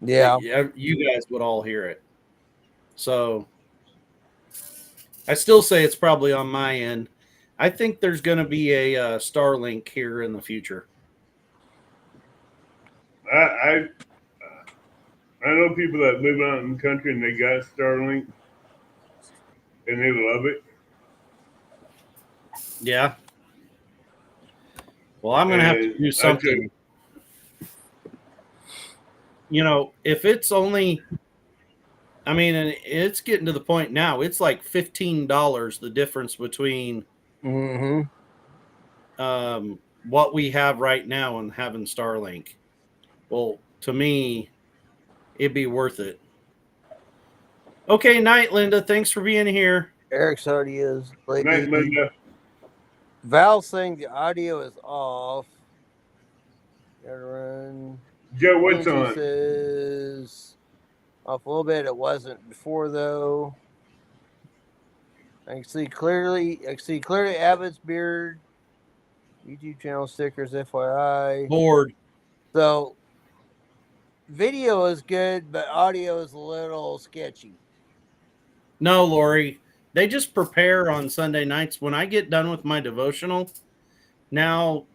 Yeah. You guys would all hear it. So I still say it's probably on my end. I think there's going to be a Starlink here in the future. I know people that live out in the country and they got Starlink and they love it. Yeah. Well, I'm going to have to And do I something. You know, if it's only, I mean, and it's getting to the point now, it's like $15 the difference between Mm-hmm. what we have right now and having Starlink. Well, to me, it'd be worth it. Okay, night, Linda. Thanks for being here. Eric's already is. night, Linda. Val's saying the audio is off. Gotta run. Joe, what's Angie on? says off a little bit. It wasn't before though. I can see clearly Abbott's beard. YouTube channel stickers, FYI. Bored. So video is good, but audio is a little sketchy. No, Lori. They just prepare on Sunday nights. When I get done with my devotional, now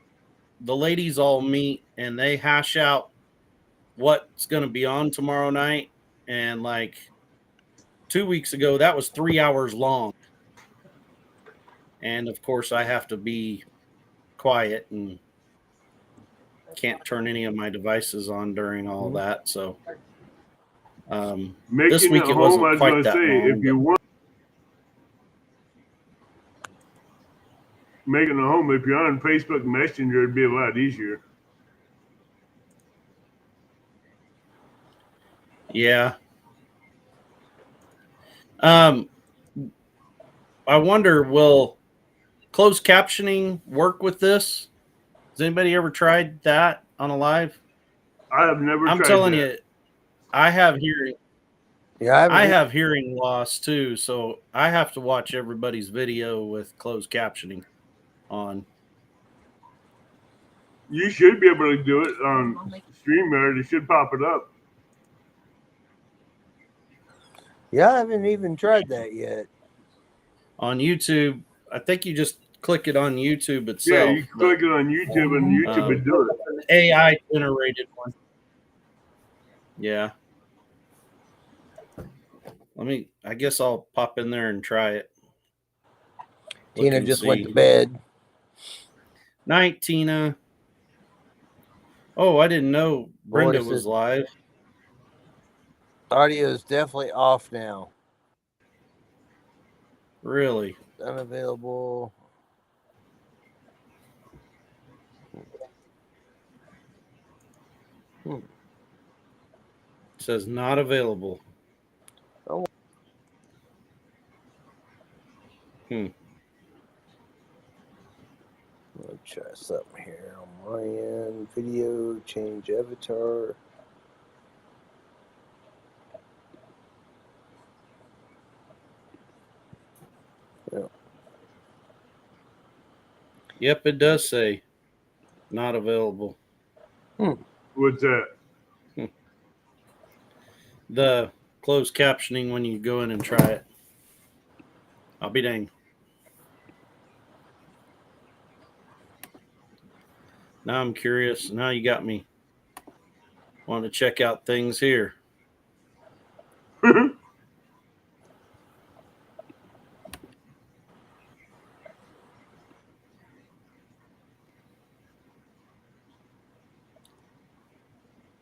the ladies all meet and they hash out what's going to be on tomorrow night. And like 2 weeks ago, that was 3 hours long. And of course, I have to be quiet and can't turn any of my devices on during all that. So Making this week it it home, wasn't I was quite going to that say, long. if you want making it home, if you're on Facebook Messenger, it'd be a lot easier. Yeah. I wonder, will closed captioning work with this? Has anybody ever tried that on a live? I have never I'm tried telling that. you, I have hearing. Yeah, I have hearing loss too, so I have to watch everybody's video with closed captioning on. You should be able to do it on StreamYard. It should pop it up. Yeah, I haven't even tried that yet. On YouTube, I think you just click it on YouTube itself. Yeah, you click it on YouTube and YouTube would do it. AI generated one. Yeah. I guess I'll pop in there and try it. Tina just went to bed. Night, Tina. Oh, I didn't know Brenda was live. Audio is definitely off now. Really? Unavailable. It says not available. Oh. Let me try something here on my end. Video, change avatar. Yeah. Yep, it does say not available. What's that? The closed captioning when you go in and try it. I'll be dang. Now I'm curious. Now you got me want to check out things here.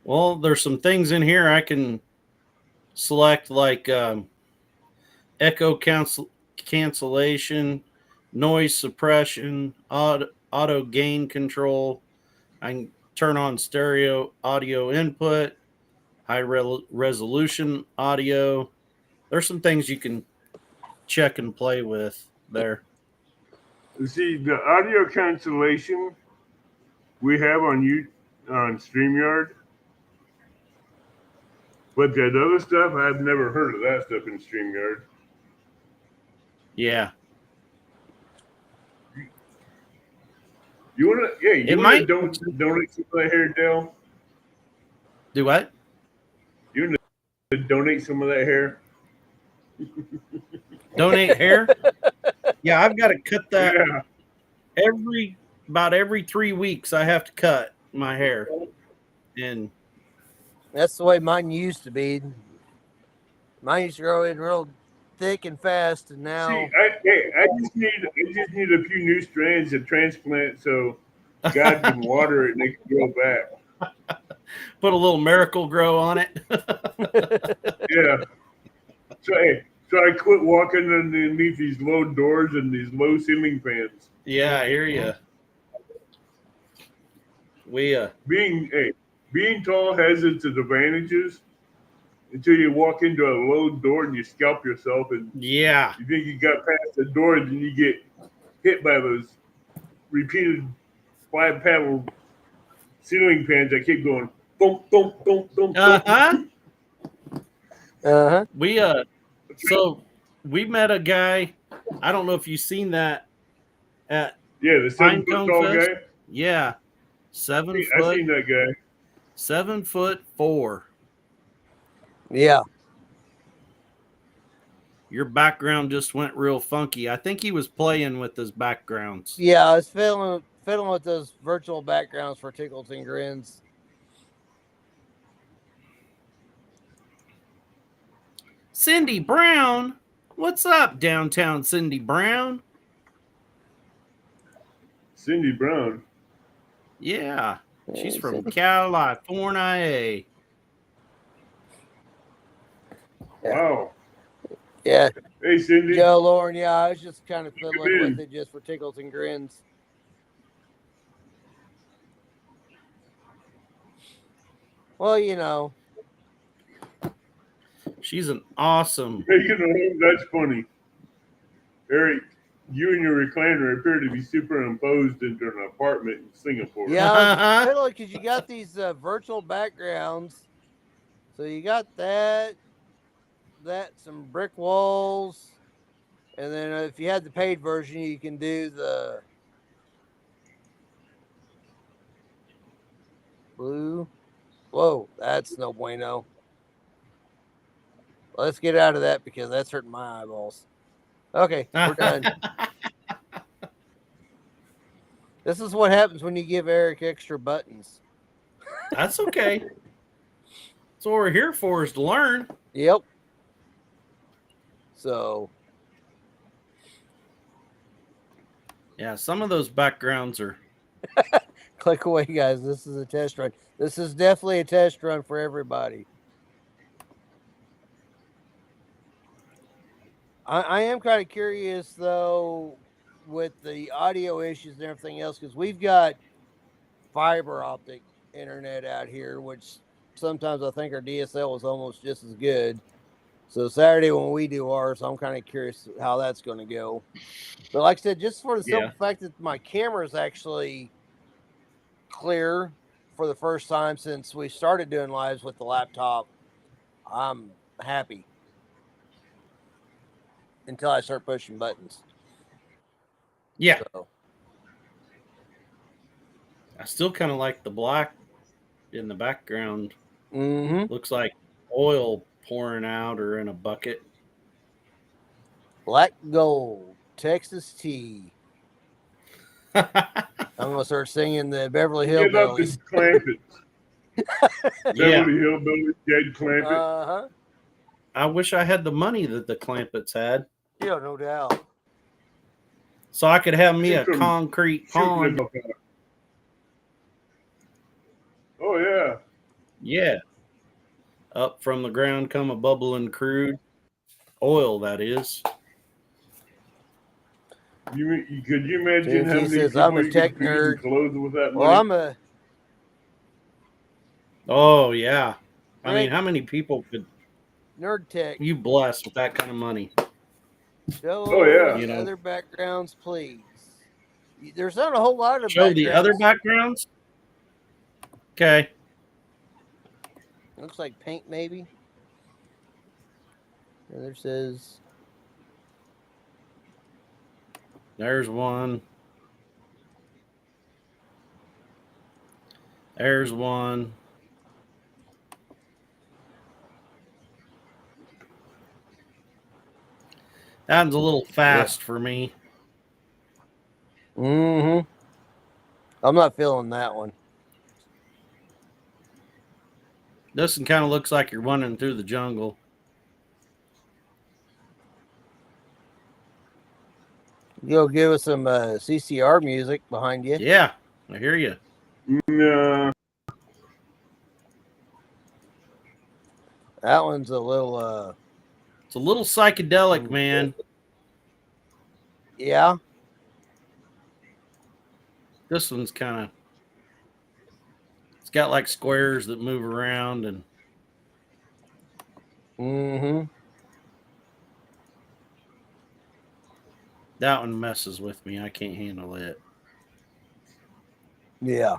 Well, there's some things in here I can select, like echo cancellation, noise suppression, auto gain control. I can turn on stereo audio input, high resolution audio. There's some things you can check and play with there. See, the audio cancellation we have on StreamYard, but that other stuff, I've never heard of that stuff in StreamYard. Yeah. You wanna? Yeah, you wanna donate some of that hair, Dale? Do what? You wanna donate some of that hair? Donate hair? Yeah, I've got to cut that about every 3 weeks. I have to cut my hair, and That's the way mine used to be. Mine used to grow in real thick and fast, and now See, I just need a few new strands to transplant so God can water it and they can grow back. Put a little miracle grow on it. Yeah. So I quit walking underneath these low doors and these low ceiling fans. Yeah, I hear you. Being tall has its advantages until you walk into a low door and you scalp yourself and Yeah. you think you got past the door and then you get hit by those repeated 5 panel ceiling fans that keep going thump thump thump thump thump. We so we met a guy. I don't know if you've seen that at Yeah, the 7 foot Pinecone tall Fest. guy. Yeah. 7 I've foot, seen that guy. 7'4". yeah. Your background just went real funky. I think he was playing with his backgrounds. Yeah, I was fiddling with those virtual backgrounds for Tickles and Grins. Cindy Brown, what's up, downtown Cindy Brown? Cindy Brown. Yeah, she's Hey, from Cindy. California. Wow. Yeah, Hey, Cindy. Joe, Lauren. Yeah, I was just kind of fiddling in. with it just for Tickles and Grins. Well, you know. She's an awesome. That's funny. Eric, you and your recliner appear to be superimposed into an apartment in Singapore. Yeah, I was fiddling because you got these virtual backgrounds. So you got that, some brick walls, and then if you had the paid version, you can do the blue. Whoa, that's no bueno. Let's get out of that because that's hurting my eyeballs. Okay, we're done. This is what happens when you give Eric extra buttons. That's okay. That's what we're here for, is to learn. Yep. So. Yeah, some of those backgrounds are. Click away, guys. This is a test run. This is definitely a test run for everybody. I am kind of curious, though, with the audio issues and everything else, because we've got fiber optic internet out here, which sometimes I think our DSL is almost just as good. So Saturday when we do ours, I'm kind of curious how that's going to go. But like I said, just for the simple fact that my camera is actually clear for the first time since we started doing lives with the laptop, I'm happy. Until I start pushing buttons. Yeah. So. I still kind of like the black in the background. Mm-hmm. Looks like oil pouring out or in a bucket. Black gold, Texas tea. I'm going to start singing the Beverly Hillbillies. Beverly Hillbillies, Jed Clampett. Uh-huh. I wish I had the money that the Clampetts had. Yeah, no doubt. So I could have me a concrete pond. Oh, yeah. Yeah. Up from the ground come a bubbling crude. Oil, that is. Could you imagine how many says, people I'm a you tech could feed and nerd. clothe with that money? Well, I'm a... Oh, yeah. I mean, how many people could Nerd tech. you bless with that kind of money? Show the other backgrounds, please. There's not a whole lot of Show the other backgrounds? Okay. Looks like paint, maybe. And there says... There's one. There's one. That one's a little fast for me. Mm-hmm. I'm not feeling that one. This one kind of looks like you're running through the jungle. You'll give us some CCR music behind you. Yeah, I hear you. No. That one's a little. It's a little psychedelic, man. Yeah. This one's kind of. It's got like squares that move around and. Mm-hmm. That one messes with me. I can't handle it. Yeah.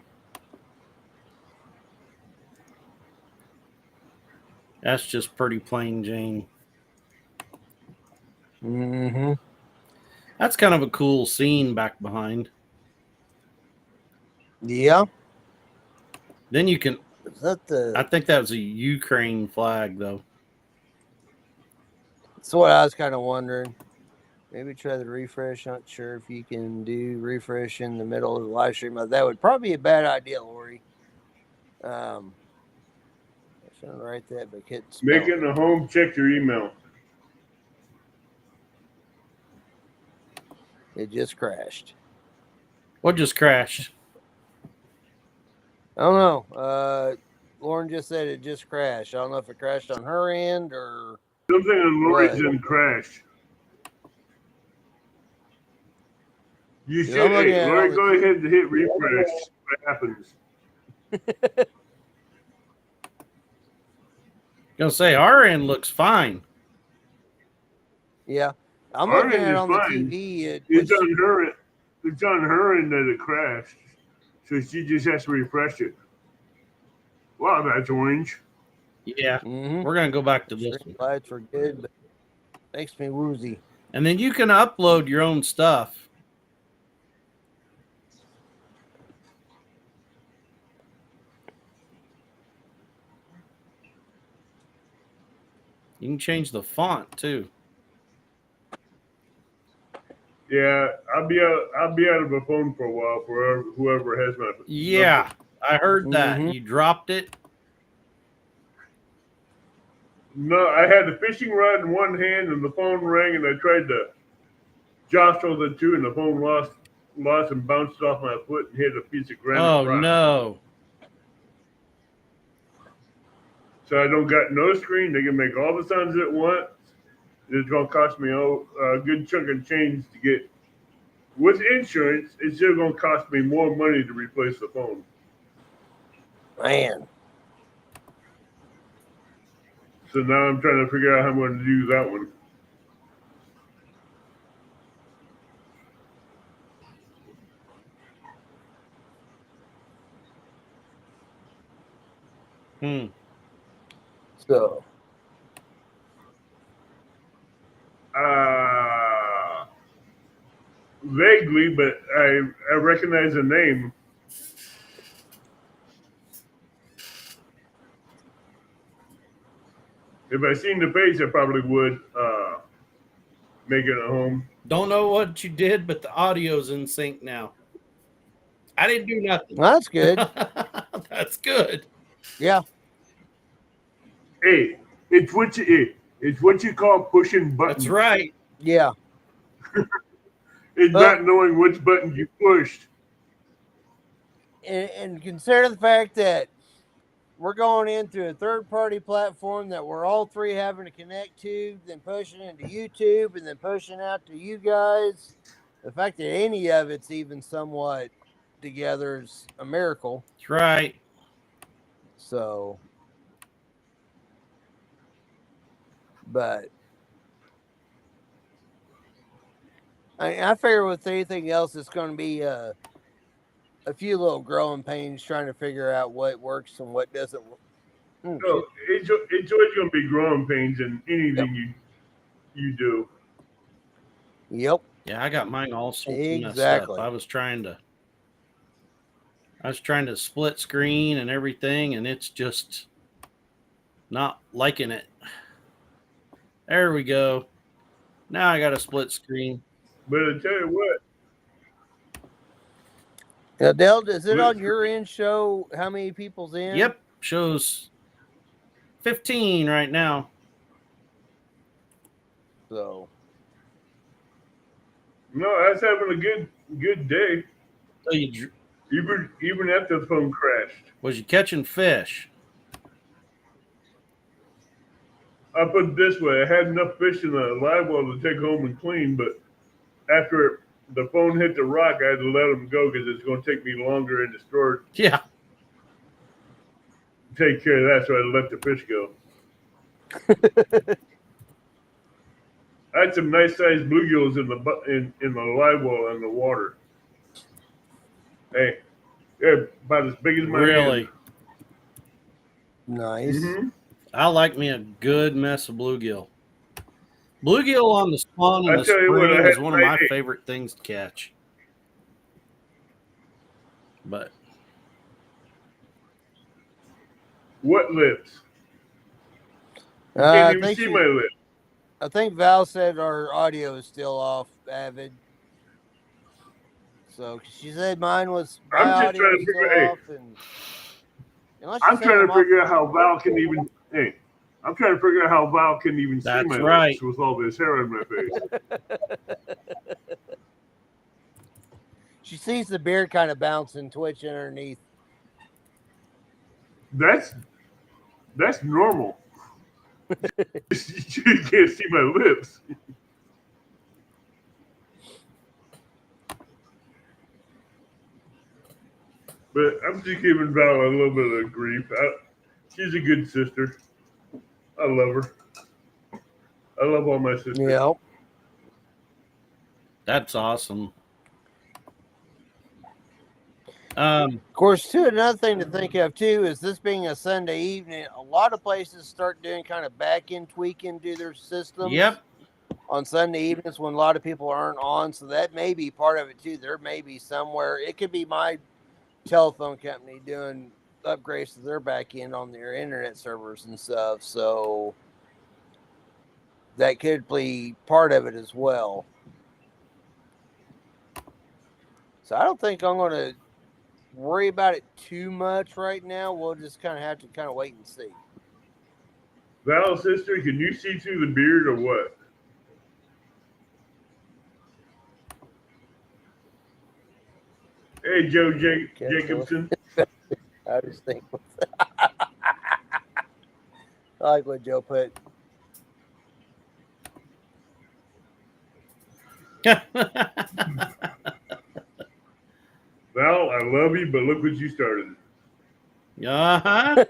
That's just pretty plain Jane. Mm-hmm. That's kind of a cool scene back behind. Yeah. Then you can. Is that the? I think that was a Ukraine flag, though. That's what I was kind of wondering. Maybe try the refresh. Not sure if you can do refresh in the middle of the live stream. That would probably be a bad idea, Lori. I was trying to write that, but couldn't spell Make it a home. Check your email. It just crashed. What just crashed? I don't know. Lauren just said it just crashed. I don't know if it crashed on her end or Something on Lori's What? end crashed. You Yeah, should. I'm looking Hey, at it Lori, on go the ahead and hit refresh. What happens? Gonna say our end looks fine. Yeah. I'm Our looking end at it is on the fine. TV. It's on her. It's on her end that it crashed, so she just has to refresh it. Wow, that's orange. Yeah, Mm-hmm. we're gonna go back to this one, Lights were good, but makes me woozy. and then you can upload your own stuff. You can change the font too. Yeah, I'll be out of a phone for a while for whoever has my Yeah, number. I heard that. Mhm. You dropped it. No, I had the fishing rod in one hand and the phone rang, and I tried to jostle the two, and the phone lost and bounced off my foot and hit a piece of granite Oh rock. no. So I don't got no screen. They can make all the sounds at once. It's gonna cost me a good chunk of change to get. With insurance, it's still gonna cost me more money to replace the phone. Man. So now I'm trying to figure out how I'm going to do that one. So Vaguely, but I recognize the name. If I seen the face, I probably would make it a home. Don't know what you did, but the audio's in sync now. I didn't do nothing. well, that's good. That's good. Yeah. Hey, it's what you call pushing buttons. That's right. Yeah. It's Well- not knowing which button you pushed. And consider the fact that we're going into a third-party platform that we're all three having to connect to, then pushing into YouTube, and then pushing out to you guys. The fact that any of it's even somewhat together is a miracle. That's right. So, but I figure with anything else, it's going to be a few little growing pains trying to figure out what works and what doesn't work. So it's always going to be growing pains in anything you do. Yep. Yeah, I got mine all sorts of messed Exactly. up. I was trying to split screen and everything, and it's just not liking it. There we go. Now I got a split screen. But I tell you what, Now, Del, does it on your end show how many people's in? Yep, shows 15 right now. So No, I was having a good day. So you Even after the phone crashed. was you catching fish? I put it this way: I had enough fish in the live well to take home and clean, but after the phone hit the rock, I had to let them go because it's going to take me longer in the store Yeah. to take care of that. So I let the fish go. I had some nice sized bluegills in the live well in the water. Hey, they're about as big as my Really? hand. nice. Mm-hmm. I like me a good mess of bluegill. Bluegill on the spawn in I the tell you what, I spring had is one of my favorite things to catch. But what lips? You I can't even think see my lips. I think Val said our audio is still off, Avid. So 'cause she said my I'm just audio trying was to still figure. Hey, off, and unless you're I'm saying trying I'm to off figure the out how Val can even. Hey, I'm trying to figure out how Val can even see that's my right. lips with all this hair on my face. She sees the beard kind of bouncing, twitching underneath. That's normal. You can't see my lips. But I'm just giving Val a little bit of grief. She's a good sister. I love her. I love all my sisters. Yep. That's awesome. Of course, too, another thing to think of too is this being a Sunday evening, a lot of places start doing kind of back end tweaking to their systems. Yep. On Sunday evenings when a lot of people aren't on, so that may be part of it too. There may be somewhere it could be my telephone company doing upgrades to their back end on their internet servers and stuff. So that could be part of it as well. So I don't think I'm going to worry about it too much right now. We'll just kind of have to kind of wait and see. Val's sister, can you see through the beard or what? Hey, Joe Jacobson. I just think I like what Joe put. Val, I love you, but look what you started. Uh-huh.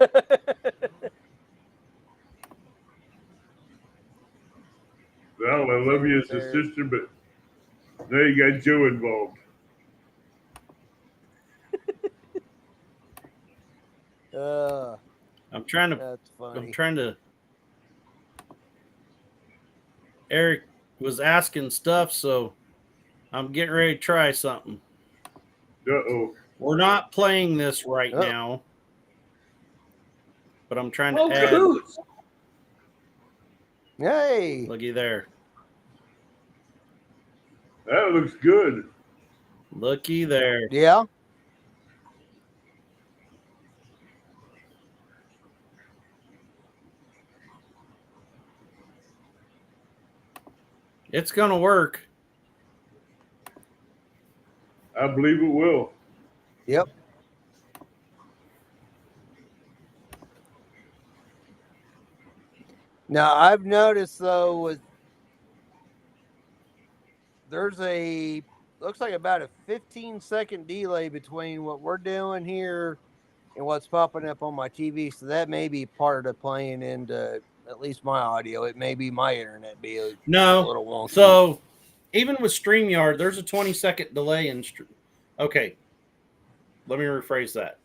Val, I love you as a sister, but now you got Joe involved. I'm trying to. That's funny. I'm trying to. Eric was asking stuff, so I'm getting ready to try something. Uh-oh. We're not playing this right now, but I'm trying to add. Cahoots. Hey. Looky there. That looks good. Looky there. Yeah. It's going to work. I believe it will. Yep. Now I've noticed though there's looks like about a 15-second delay between what we're doing here and what's popping up on my TV. So that may be part of playing into at least my audio. It may be my internet be a little wonky. So even with StreamYard, there's a 20-second delay in Okay. Let me rephrase that.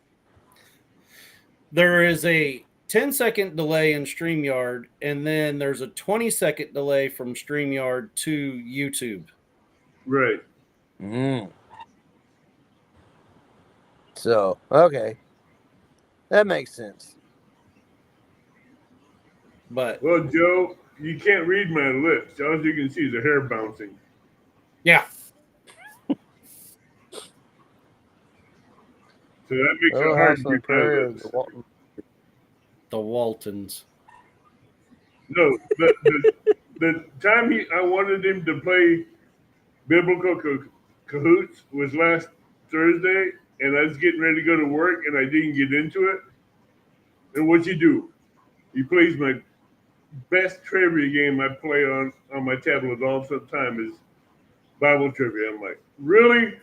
There is a 10-second delay in StreamYard, and then there's a 20-second delay from StreamYard to YouTube. Right. So, okay. That makes sense. But well, Joe, you can't read my lips. All you can see is the hair bouncing. Yeah. So that makes it hard to read my lips. The Waltons. No, the time I wanted him to play biblical cahoots was last Thursday, and I was getting ready to go to work, and I didn't get into it. And what'd you do? He plays my best trivia game I play on my tablet all the time is Bible trivia. I'm like, really?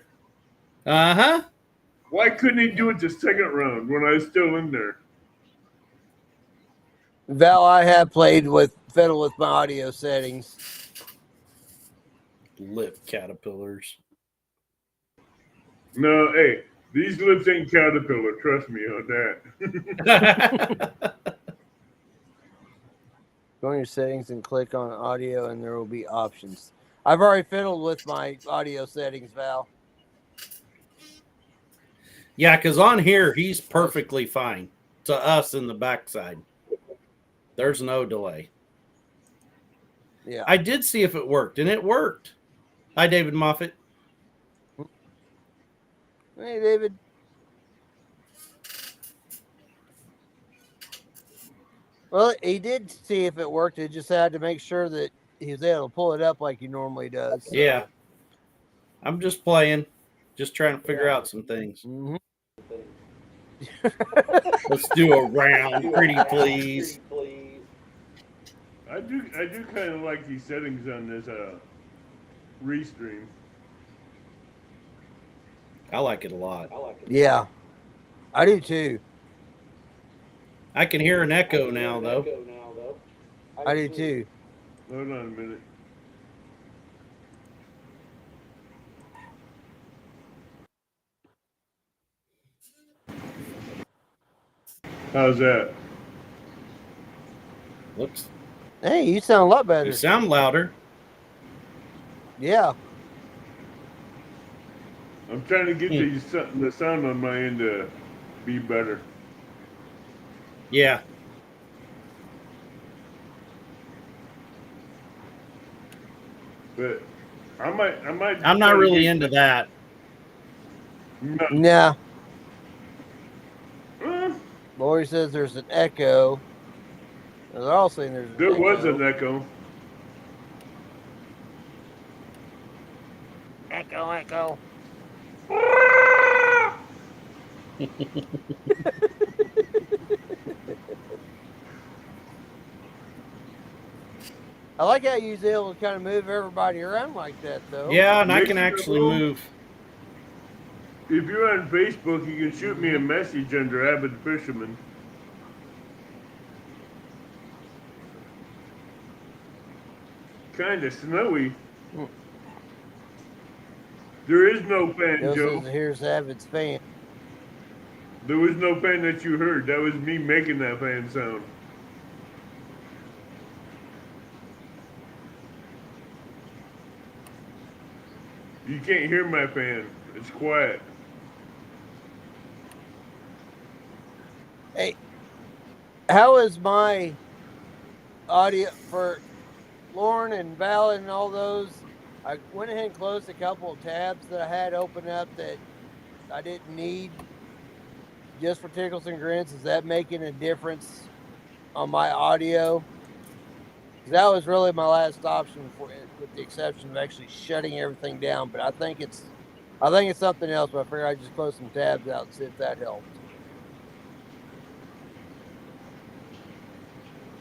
Uh-huh. Why couldn't he do it the second round when I was still in there? Val, I have fiddle with my audio settings. Lip caterpillars. No, hey, these lips ain't caterpillar. Trust me on that. Go on your settings and click on audio, and there will be options. I've already fiddled with my audio settings, Val. Yeah, because on here, he's perfectly fine to us in the backside. There's no delay. Yeah. I did see if it worked, and it worked. Hi, David Moffat. Hey, David. Well, he did see if it worked. He just had to make sure that he was able to pull it up like he normally does. So. Yeah. I'm just playing, just trying to figure out some things. Mm-hmm. Let's do a round, pretty please. I do kind of like these settings on this Restream. I like it a lot. Yeah, I do too. I can hear an echo now, though. I do too. Hold on a minute. How's that? Looks. Hey, you sound a lot better. You sound louder. Yeah. I'm trying to get the sound on my end to be better. Yeah. But I might. I'm not really into that. No. Nah. Lori says there's an echo. They're all saying there's an There echo. was an echo. Echo. I like how you was able to kind of move everybody around like that, though. Yeah, and I can actually move. If you're on Facebook, you can shoot me a message under Avid Fisherman. Kind of snowy. There is no fan, Joe. Here's Avid's fan. There was no fan that you heard. That was me making that fan sound. You can't hear my fan. It's quiet. Hey, how is my audio for Lauren and Val and all those? I went ahead and closed a couple of tabs that I had open up that I didn't need just for Tickles and Grins. Is that making a difference on my audio? That was really my last option for it, with the exception of actually shutting everything down. But I think it's something else. But I figured I'd just close some tabs out and see if that helped.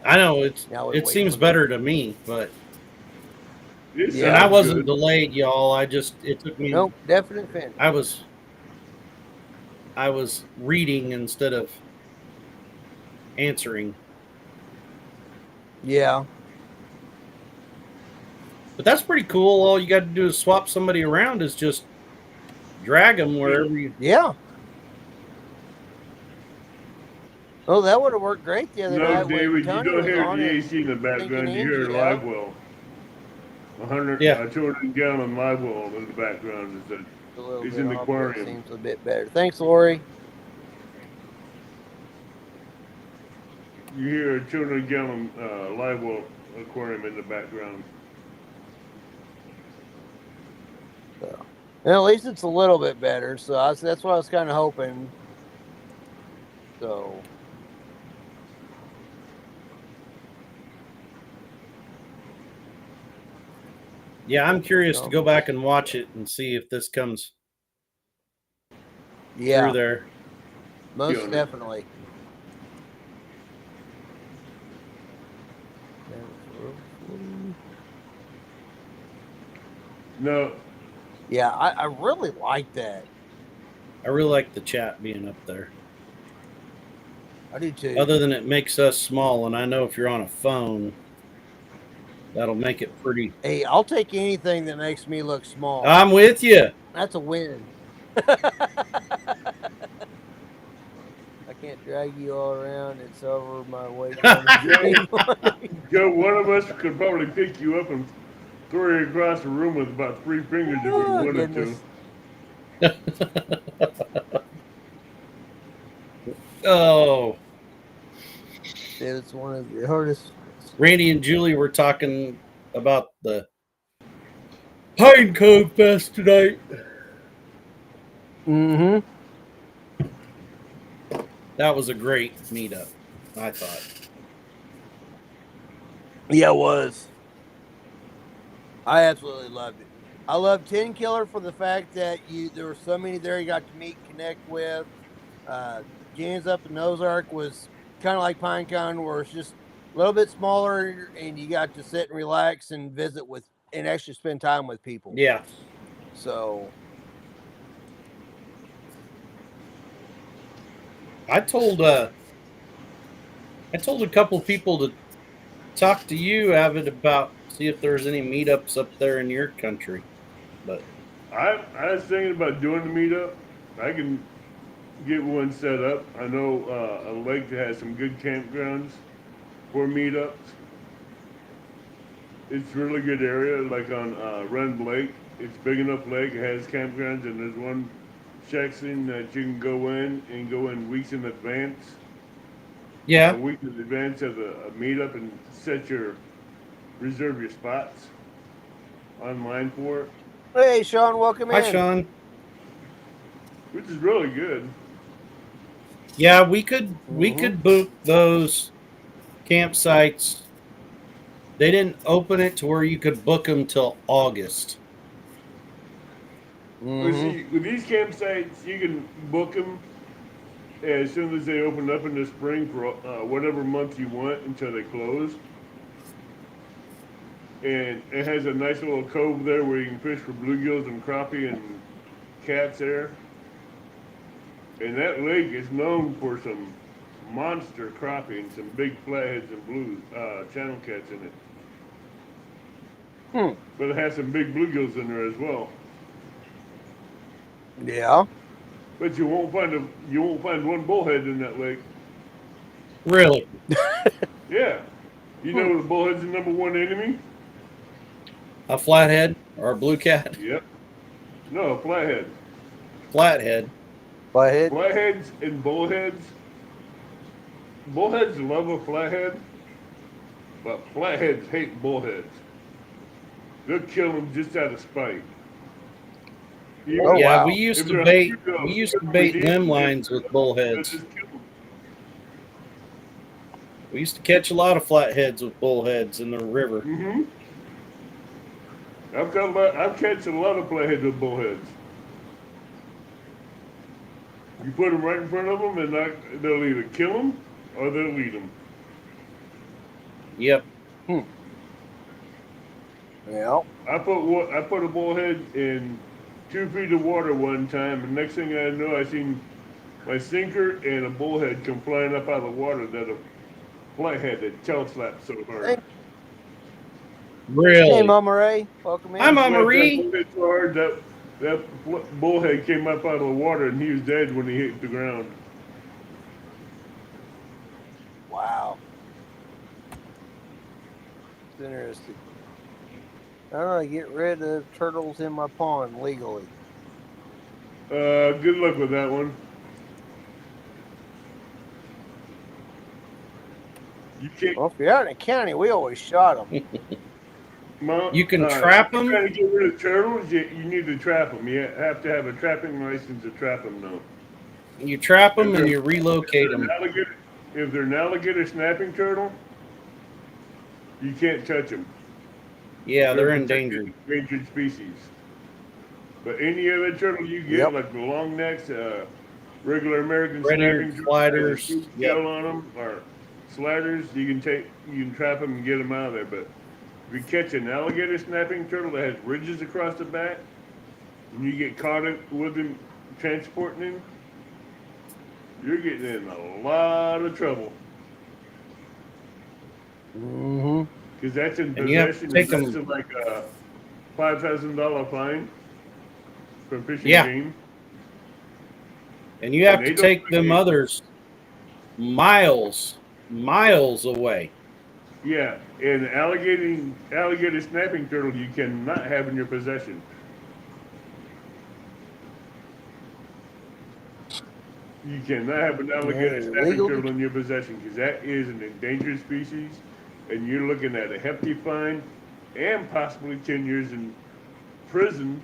I know it seems better to me, but Yeah, and I wasn't delayed, y'all. It took me. Nope, definite fan. I was reading instead of answering. Yeah. But that's pretty cool. All you got to do is swap somebody around. Is just drag them wherever you. Yeah. Oh, that would have worked great the other night. No, David, you don't hear the AC in the background. You hear a live well. 200 gallon live well in the background. It's in the aquarium. Seems a bit better. Thanks, Lori. You hear a 200 gallon live well aquarium in the background. So, and at least it's a little bit better. So that's what I was kind of hoping. So. Yeah, I'm curious to go back and watch it and see if this comes Yeah, through there. most on it. definitely. No, Yeah, I really like that. I really like the chat being up there. I do too. Other than it makes us small, and I know if you're on a phone, that'll make it pretty. Hey, I'll take anything that makes me look small. I'm with you. That's a win. I can't drag you all around. It's over my weight. Joe, one of us could probably pick you up and throw you across the room with about 3 fingers if we Oh, wanted goodness. Oh, It's one of the hardest. Randy and Julie were talking about the Pine Cove Fest tonight. Mm-hmm. That was a great meetup, I thought. Yeah, it was. I absolutely loved it. I love Tin Killer for the fact that there were so many there you got to meet, connect with. Jans up in Ozark was kind of like Pinecone, where it's just a little bit smaller, and you got to sit and relax and visit with, and actually spend time with people. Yeah. So I told a couple people to talk to you, Avid, about see if there's any meetups up there in your country. But I was thinking about doing the meetup. I can get one set up. I know a lake that has some good campgrounds for meetups. It's a really good area, like on Run Lake. It's big enough lake. It has campgrounds, and there's one section that you can go in weeks in advance. yeah, A week in advance of a meetup and reserve your spots online for it, hey, Sean, welcome hi in. Sean. which is really good. Yeah, we could book those campsites. They didn't open it to where you could book them till August. Well, see, with these campsites, you can book them as soon as they open up in the spring for whatever month you want until they close. And it has a nice little cove there where you can fish for bluegills and crappie and cats there. And that lake is known for some monster crappie and some big flatheads and channel cats in it. But it has some big bluegills in there as well. Yeah. But you won't find one bullhead in that lake. Really? Yeah. You know the bullhead's the number one enemy? A flathead or a blue cat? Yep. No, flathead. Flathead. Flathead? Flatheads and bullheads. Bullheads love a flathead, but flatheads hate bullheads. They'll kill them just out of spite. Oh, Yeah, wow. we used to bait limb lines with bullheads. We used to catch a lot of flatheads with bullheads in the river. Mm-hmm. I've catch a lot of flatheads with bullheads. You put them right in front of them, and they'll either kill them or they'll eat them. Yep. Yeah. I put a bullhead in 2 feet of water one time, and next thing I know, I seen my sinker and a bullhead come flying up out of the water that a flathead had tail slapped so hard. Really? Hey, Mama Ray. Welcome in. Hi, Mama Ree. So hard that bullhead came up out of the water, and he was dead when he hit the ground. Wow. It's interesting. How do I get rid of turtles in my pond legally? Good luck with that one. You can't. Well, if you're out in the county, we always shot them. You can trap them? Trying to get rid of turtles, you need to trap them. You have to have a trapping license to trap them, though. You trap them and you relocate them. If they're an alligator snapping turtle, you can't touch them. Yeah, they're protected endangered. endangered species. But any other turtle you get, Yep. like the long necks, regular American Red-eared snapping turtle that has a sliders. smooth Yep. shell on them, or sliders, you can trap them and get them out of there. But if you catch an alligator snapping turtle that has ridges across the back, and you get caught with him transporting him, you're getting in a lot of trouble Mm-hmm. because that's in And you have to possession, and take that's them. like a $5,000 fine for fishing Yeah, game, and you and have to they don't take them play. others miles away. Yeah, and alligator snapping turtle you cannot have in your possession. You cannot have an alligator snapping Illegal. turtle in your possession because that is an endangered species, and you're looking at a hefty fine and possibly 10 years in prison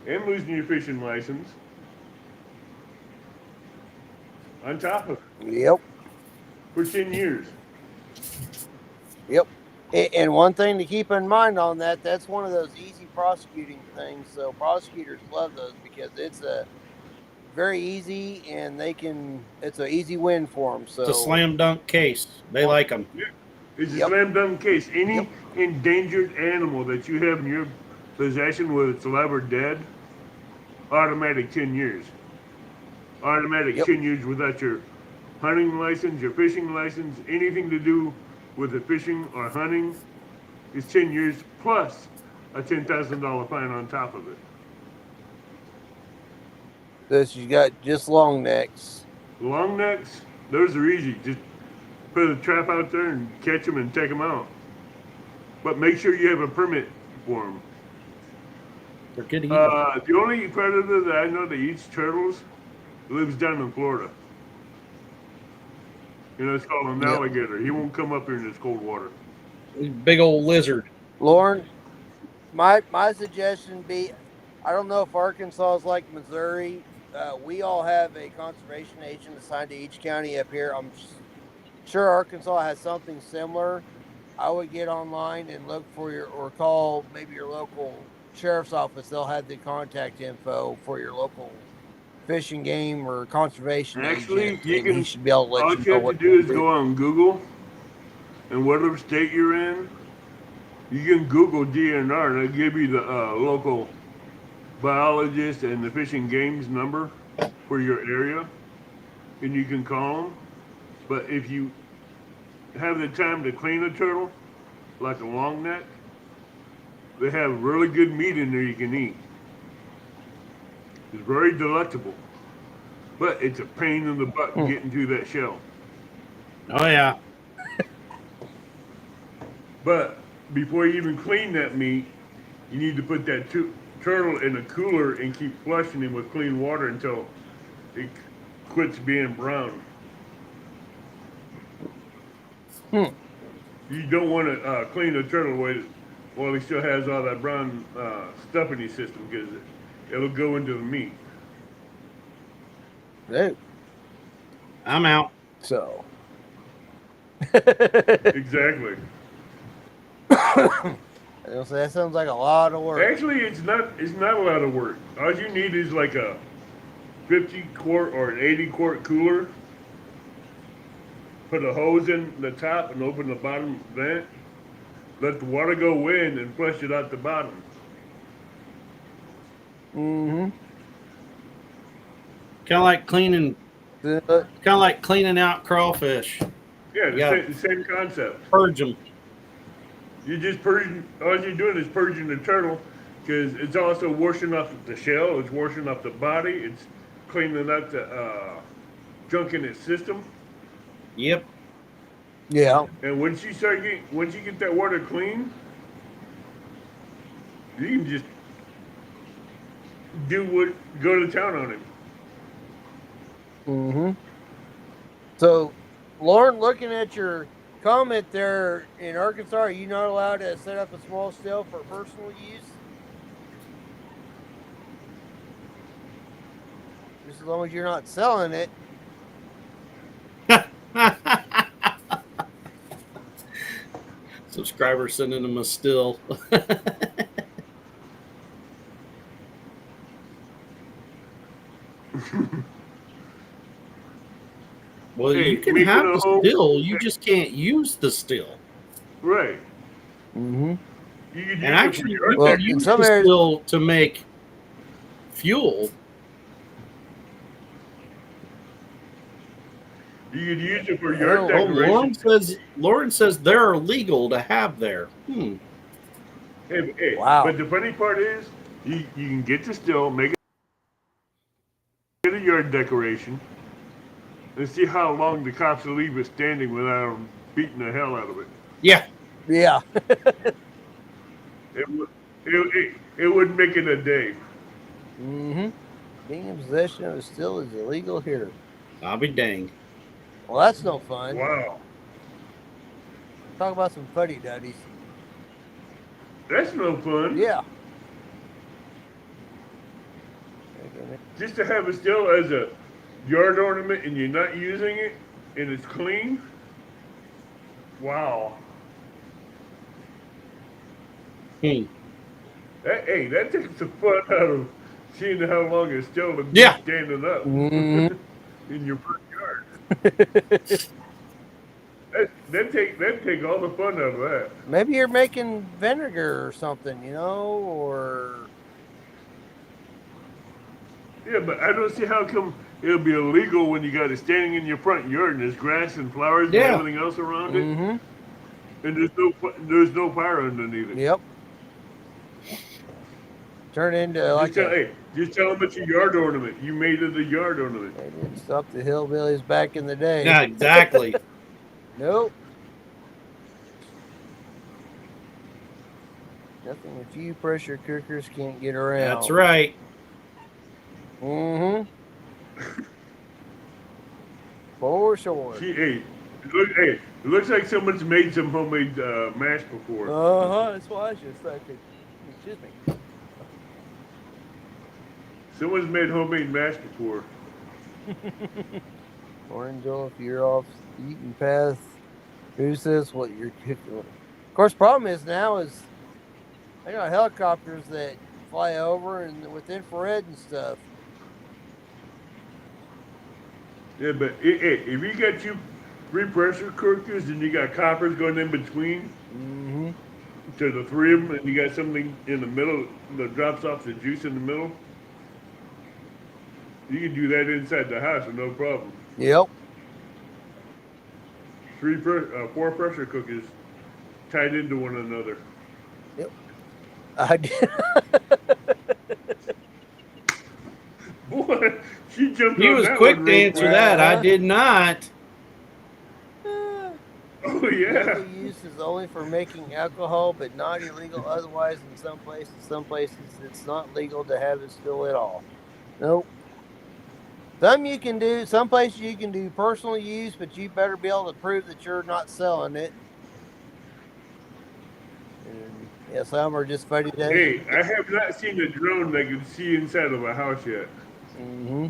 and losing your fishing license on top of it Yep. for 10 years. Yep. And one thing to keep in mind on that's one of those easy prosecuting things. So prosecutors love those because it's a very easy and it's an easy win for them. It's a So, slam dunk case. They like them. Yeah. It's a yep. slam dunk case. Yep. Any endangered animal that you have in your possession, whether it's alive or dead, automatic 10 years. Automatic Yep. 10 years without your hunting license, your fishing license, anything to do with the fishing or hunting is 10 years plus a $10,000 fine on top of it. This you got just long necks. Long necks, those are easy. Just put a trap out there and catch them and take them out. But make sure you have a permit for them. They're good eating. The only predator that I know that eats turtles lives down in Florida. You know, it's called an Yep. alligator. He won't come up here in this cold water. Big old lizard. Lauren, my suggestion be, I don't know if Arkansas is like Missouri. We all have a conservation agent assigned to each county up here. I'm sure Arkansas has something similar. I would get online and look for or call maybe your local sheriff's office. They'll have the contact info for your local fishing game or conservation Actually, agent, you and he can. should be able to let All you you know have to what do to is go on Google, and whatever state you're in, you can Google DNR, and it'll give you the local biologist and the fishing games number for your area, and you can call them. But if you have the time to clean a turtle, like a long neck, they have really good meat in there you can eat. It's very delectable, but it's a pain in the butt getting through that shell. Oh yeah. But before you even clean that meat, you need to put that turtle in a cooler and keep flushing him with clean water until it quits being brown. You don't want to clean the turtle while he still has all that brown stuff in his system because it'll go into the meat. Dude. I'm out. So. Exactly. That sounds like a lot of work. Actually, it's not. It's not a lot of work. All you need is like a 50 quart or an 80 quart cooler. Put a hose in the top and open the bottom vent. Let the water go in and flush it out the bottom. Mm-hmm. Kind of like cleaning out crawfish. Yeah, Yeah. the same concept. Purge them. You just purging. All you're doing is purging the turtle, because it's also washing off the shell. It's washing off the body. It's cleaning up the junk in its system. Yep. Yeah. And once you get that water clean, you can just go to town on him. Mm-hmm. So, Lauren, looking at your comment there, in Arkansas, are you not allowed to set up a small scale for personal use? Just as long as you're not selling it. So subscriber sending them a still. Well, Hey, you can making have a the home. still, you just can't use the still. Right. Mm-hmm. You could use And it for actually, your you Well, can in use some the areas- still to make fuel. You could use it for yard Oh, Oh, decoration. Lauren says they're illegal to have there. Hey, wow. but the funny part is, you can get the still, make it a yard decoration, and see how long the cops will leave it standing without them beating the hell out of it. Yeah. Yeah. It wouldn't make it a day. Mm-hmm. Being in possession of a still is illegal here. I'll be dang. Well, that's no fun. Wow. Talk about some fuddy duddies. That's no fun. Yeah. Just to have it still as a yard ornament and you're not using it and it's clean. Wow. That takes the fun out of seeing how long it's still to be standing up Mm-hmm. in your front yard. that take all the fun out of that. Maybe you're making vinegar or something, or Yeah, but I don't see how come it'll be illegal when you got it standing in your front yard and there's grass and flowers and everything else around it, Mm-hmm. and there's no fire underneath it. Yep. Turn into just tell them it's a yard ornament. You made it a yard ornament. They didn't stop the hillbillies back in the day. Yeah, exactly. Nope. Nothing a few pressure cookers can't get around. That's right. Mm-hmm. For sure. It looks like someone's made some homemade mash before. That's what I was just thinking. Excuse me. Someone's made homemade mash before. Orange, if you're off the eaten path, who says what you're cooking? Of course, problem is now is they got helicopters that fly over and with infrared and stuff. Yeah, but if you got 3 pressure cookers and you got coppers going in between to the 3 of them, and you got something in the middle that drops off the juice in the middle, you can do that inside the house with no problem. Yep. 4 pressure cookers tied into one another. Yep. I did. Boy, she jumped He on was that quick one to real answer quick. that. I did not. Oh yeah. Legal use is only for making alcohol, but not illegal otherwise in some places. Some places it's not legal to have it still at all. Nope. Some places you can do personal use, but you better be able to prove that you're not selling it. And yeah, some are just funny days. Hey, I have not seen a drone that can see inside of a house yet. Mm-hmm.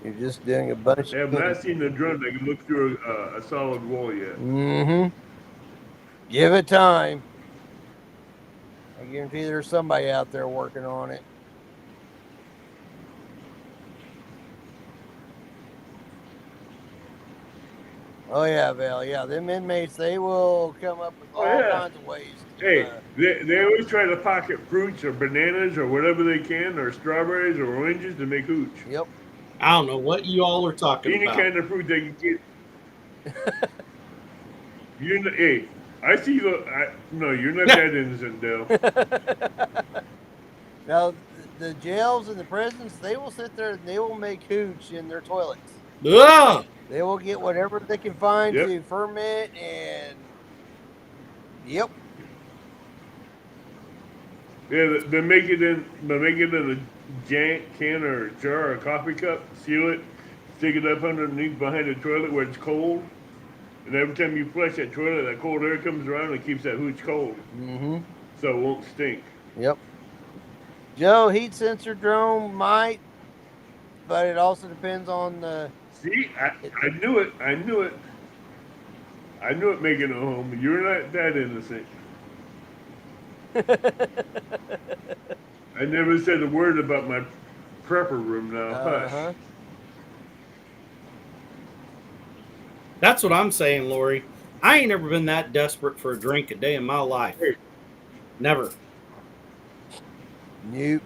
You're just doing a bunch. I have not seen a drone that can look through a solid wall yet. Mm-hmm. Give it time. I guarantee there's somebody out there working on it. Oh yeah, Val. Yeah, them inmates, they will come up with all kinds of ways. They always try to pocket fruits or bananas or whatever they can, or strawberries or oranges to make hooch. Yep. I don't know what you all are talking Any about. kind of fruit they can get. I see no, you're not that innocent, Dale. Now, the jails and the prisons, they will sit there and they will make hooch in their toilets. Ugh! They will get whatever they can find to ferment and. Yep. Yeah, they make it in a can or jar or a coffee cup, seal it, stick it up underneath behind the toilet where it's cold, and every time you flush that toilet, that cold air comes around and keeps that hooch cold. Mm-hmm. So it won't stink. Yep. Joe, heat sensor drone might, but it also depends on the. See, I knew it. I knew it making it home. You're not that innocent. I never said a word about my prepper room now. Hush. Uh-huh. That's what I'm saying, Lori. I ain't never been that desperate for a drink a day in my life. Hey. Never. Nope.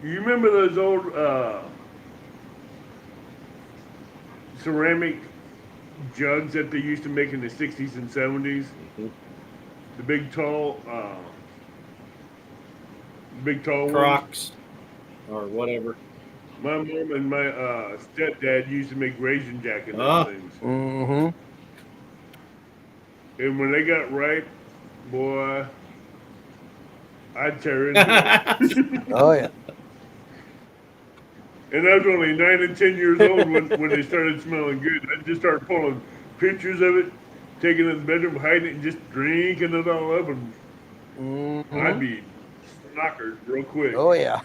You remember those old ceramic jugs that they used to make in the 60s and 70s? Mhm. The big tall ones? Crocs or whatever. My mom and my stepdad used to make Raisin Jack in those Ah. things. Mm-hmm. And when they got ripe, boy, I'd tear into it. Oh yeah. And I was only 9 and 10 years old when they started smelling good. I just started pulling pictures of it, taking it in the bedroom, hiding it, and just drinking it all up, and I'd Mm-hmm. be knockered real quick. Oh yeah.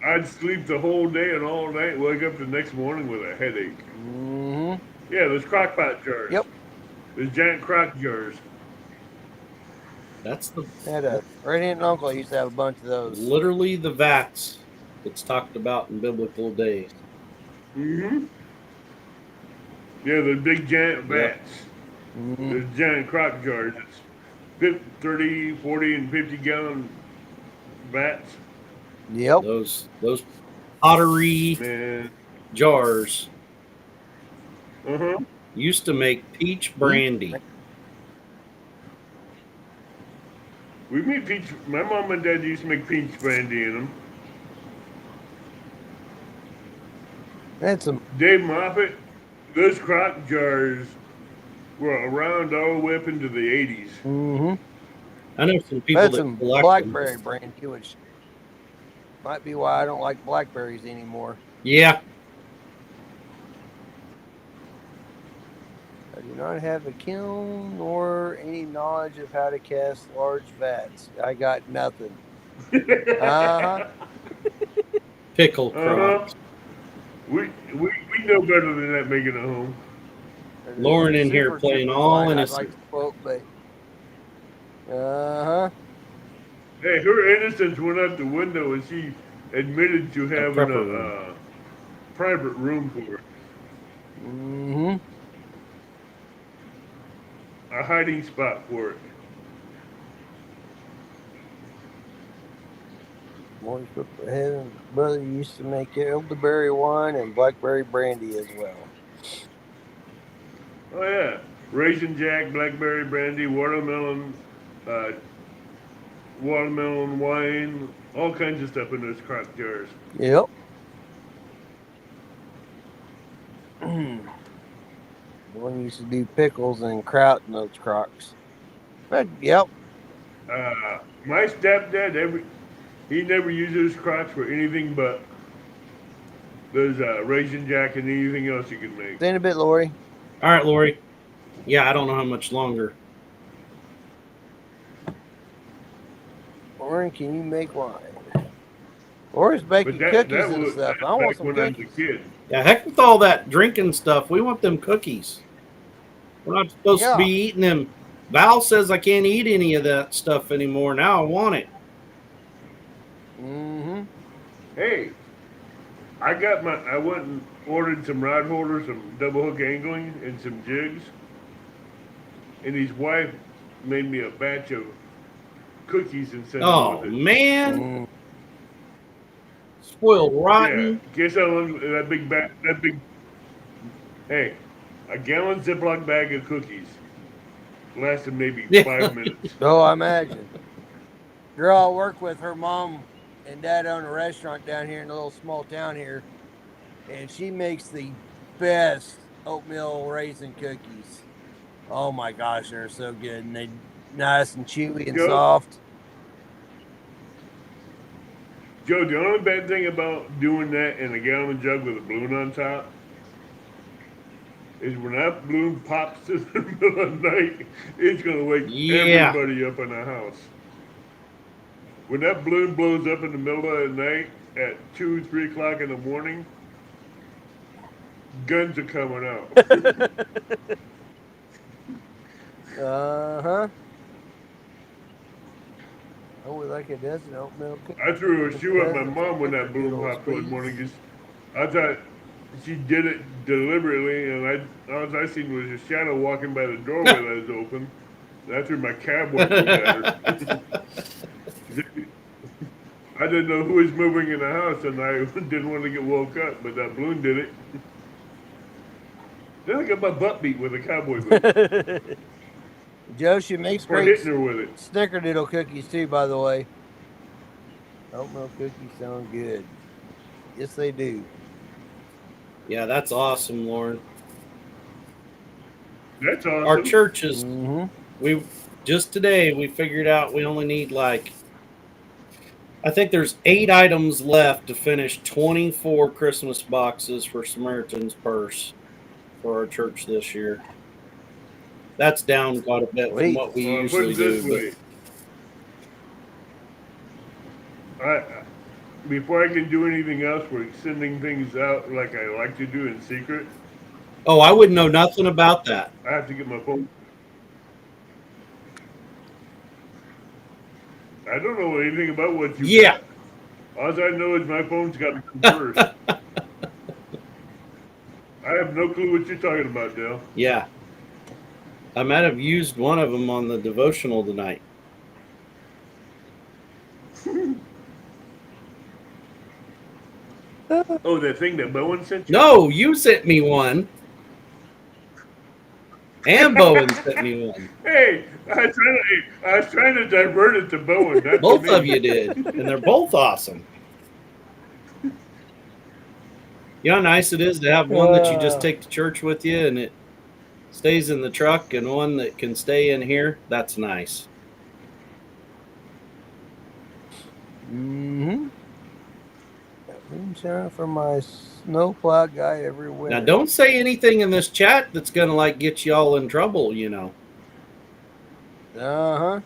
I'd sleep the whole day and all night, wake up the next morning with a headache. Mm-hmm. Yeah, those crock pot jars. Yep. Those giant crock jars. That's the Had a great aunt and uncle used to have a bunch of those. literally the vats that's talked about in biblical days. Mm-hmm. Yeah, the big giant Yep. vats. Mm-hmm. Those giant crock jars. It's 30, 40, and 50-gallon vats. Yep. Those pottery Man. jars Uh-huh. used to make peach brandy. We made peach. My mom and dad used to make peach brandy in them. Had some. Dave Moffat, those crock jars were around all the way up into the 80s. Mm-hmm. I know some people Had that some collect blackberry them. brandy, which might be why I don't like blackberries anymore. Yeah. I do not have a kiln nor any knowledge of how to cast large vats. I got nothing. Uh-huh. Pickle Uh-huh. crocs. We know better than that making a home. There's Lauren in here Super playing Troopers all line I'd innocent. like to quote, but uh-huh. Hey, her innocence went out the window and she admitted to A having prepper room. a private room for her. Mm-hmm. A hiding spot for it. Morris brother used to make elderberry wine and blackberry brandy as well. Oh yeah, Raisin Jack, blackberry brandy, uh, watermelon wine, all kinds of stuff in those crock jars. Yep. One used to do pickles and kraut in those crocks. But yep. My stepdad, he never used those crocks for anything but those Raisin Jack and anything else you could make. See in a bit, Lori. All right, Lori. Yeah, I don't know how much longer. Lauren, can you make wine? Lori's But baking that cookies that and was stuff. I want back some when I was a cookies. kid. Yeah, heck with all that drinking stuff. We want them cookies. We're not supposed to Yeah. be eating them. Val says I can't eat any of that stuff anymore. Now I want it. Mm-hmm. Hey, I went and ordered some rod holders, some double hook angling, and some jigs. And his wife made me a batch of cookies and sent them Oh with it. man, spoiled Yeah, rotten. guess how long hey, a gallon Ziploc bag of cookies lasted maybe Yeah. 5 minutes. Oh, I imagine. Girl I work with, her mom and dad own a restaurant down here in a little small town here, and she makes the best oatmeal raisin cookies. Oh my gosh, they're so good, and they nice and chewy and Joe, soft. Joe, the only bad thing about doing that in a gallon jug with a balloon on top is when that balloon pops in the middle of the night, it's gonna wake Yeah. everybody up in the house. When that balloon blows up in the middle of the night at 2, 3 o'clock in the morning, guns are coming out. Uh-huh. Oh, we like a dozen oatmeal cookies. I threw a shoe at my Dozens mom of when that balloon snickerdoodles, hopped one morning please. 'cause I thought she did it deliberately, and all I seen was a shadow walking by the doorway that was open. And I threw my cowboy boot at her. I didn't know who was moving in the house, and I didn't want to get woke up, but that balloon did it. Then I got my butt beat with a cowboy boot Joe, she makes for great hitting her with it. snickerdoodle cookies too, by the way. Oatmeal cookies sound good. Yes, they do. Yeah, that's awesome, Lauren. That's awesome. Our churches, Mm-hmm. we just today we figured out we only need like, I think there's 8 items left to finish 24 Christmas boxes for Samaritan's Purse for our church this year. That's down quite a bit from Sweet. what we Well, put usually it this do. way. Before I can do anything else, we're sending things out like I like to do in secret. Oh, I wouldn't know nothing about that. I have to get my phone. I don't know anything about what you Yeah. got. All I know is my phone's got to come first. I have no clue what you're talking about, Dale. Yeah. I might have used one of them on the devotional tonight. Oh, that thing that Bowen sent you? No, you sent me one. And Bowen sent me one. Hey, I was trying to divert it to Bowen. That's Both me. of you did. And they're both awesome. You know how nice it is to have one that you just take to church with you and it stays in the truck, and one that can stay in here? That's nice. Mm-hmm. Moonshine for my snowplow guy every winter. Now, don't say anything in this chat that's going to like get you all in trouble, you know. Uh-huh.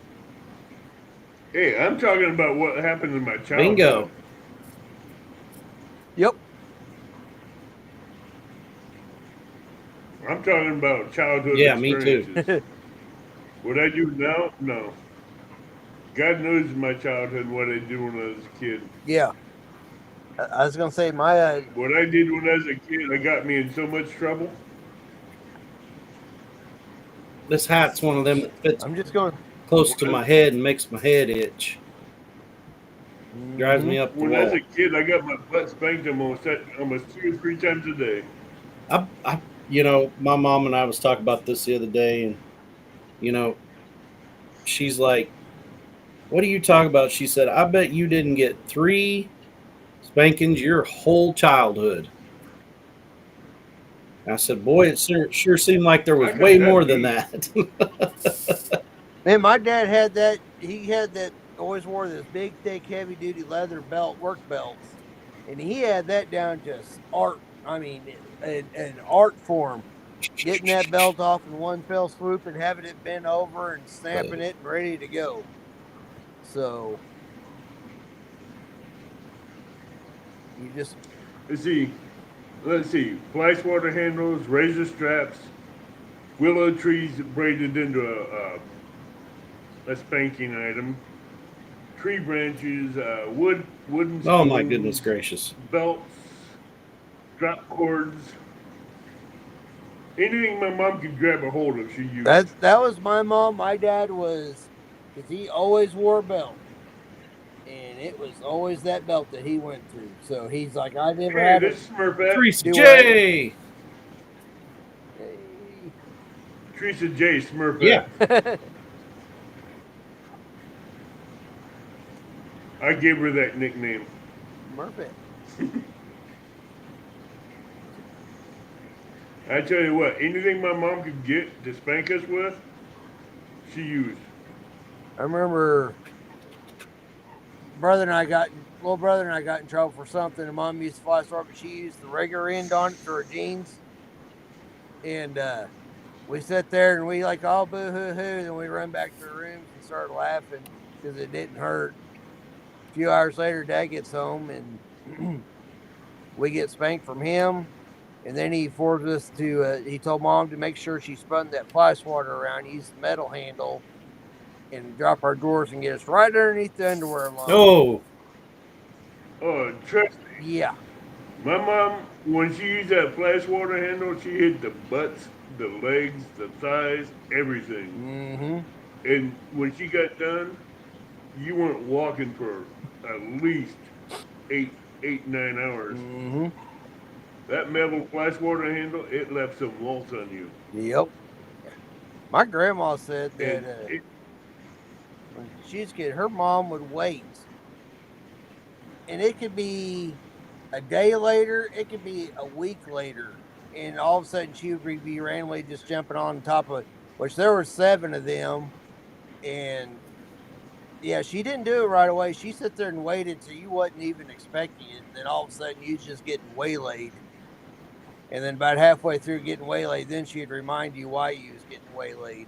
Hey, I'm talking about what happened in my childhood. Bingo. Yep. I'm talking about childhood Yeah, me too. experiences. What I do now? No. God knows my childhood and what I did when I was a kid. Yeah. I was gonna say my What I did when I was a kid, it got me in so much trouble. This hat's one of them that fits I'm just going close to my head and makes my head itch. Drives me up the When I was wall. a kid, I got my butt spanked almost 2 or 3 times a day. You know, my mom and I was talking about this the other day, and you know, she's like, "What are you talking about?" She said, "I bet you didn't get 3 spankings your whole childhood." I said, "Boy, it sure seemed like there was I got way that more than beat. that." Man, my dad had that. He had that. Always wore this big, thick, heavy-duty leather belt, work belts, and he had that down just art. I mean, an art form. Getting that belt off in one fell swoop and having it bent over and snapping it and ready to go. So you just Let's see. Flash water handles, razor straps, willow trees braided into a spanking item, tree branches, wooden spoons, Oh my goodness gracious! belts, drop cords, anything my mom could grab a hold of, she used. that was my mom. My dad was, because he always wore a belt, and it was always that belt that he went through. So he's like, I never Hey, had this Smurfette. Teresa Do J. Teresa J. Smurfette. Yeah. I gave her that nickname. Smurfette. I tell you what, anything my mom could get to spank us with, she used. I remember little brother and I got in trouble for something, and mom used the fly sword, but she used the regular end on it for her jeans. And we sat there and we like all boo hoo hoo, then we run back to our rooms and started laughing because it didn't hurt. A few hours later, Dad gets home and we get spanked from him, And then he forced us to. He told Mom to make sure she spun that fly swatter around, use the metal handle, and drop our drawers and get us right underneath the underwear line. Oh, Oh, trust me. Yeah. My mom, when she used that flash water handle, she hit the butts, the legs, the thighs, everything. Mm-hmm. And when she got done, you weren't walking for at least 9 hours. Mm-hmm. That metal flash water handle, it left some welts on you. Yep. My grandma said And that it, when she's a kid, her mom would wait, and it could be a day later, it could be a week later, and all of a sudden she would be randomly just jumping on top of it, which there were 7 of them, and yeah, she didn't do it right away. She sat there and waited till you wasn't even expecting it, and then all of a sudden you just getting waylaid. And then about halfway through getting waylaid, then she'd remind you why you was getting waylaid.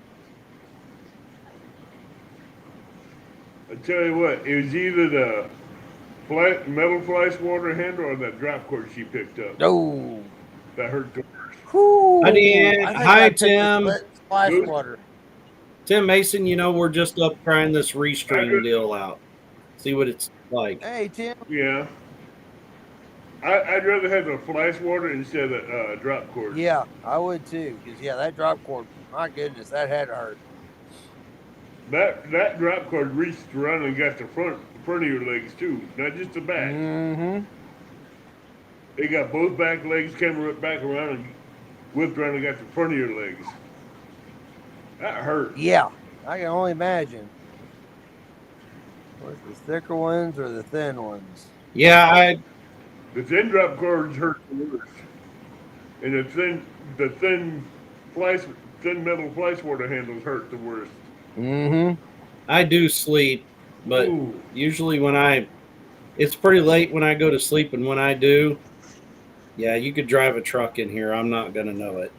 I tell you what, it was either the metal flash water handle or that drop cord she picked up. Oh. That hurt the Whew. hi, I think I hi, picked Tim. the splash Those- water. Tim Mason. You know, we're just up trying this I Restream could- deal out. See what it's like. Hey, Tim. Yeah. I'd rather have the flash water instead of drop cord. Yeah, I would too. Because, yeah, that drop cord, my goodness, that had to hurt. That drop cord reached around and got the front of your legs too, not just the back. Mm-hmm. They got both back legs, came back around and whipped around and got the front of your legs. That hurt. Yeah, I can only imagine. Was the thicker ones or the thin ones? Yeah, The thin drop cords hurt the worst, and the thin metal flash water handles hurt the worst. Mm-hmm. I do sleep, but Ooh. usually it's pretty late when I go to sleep, and when I do, yeah, you could drive a truck in here. I'm not gonna know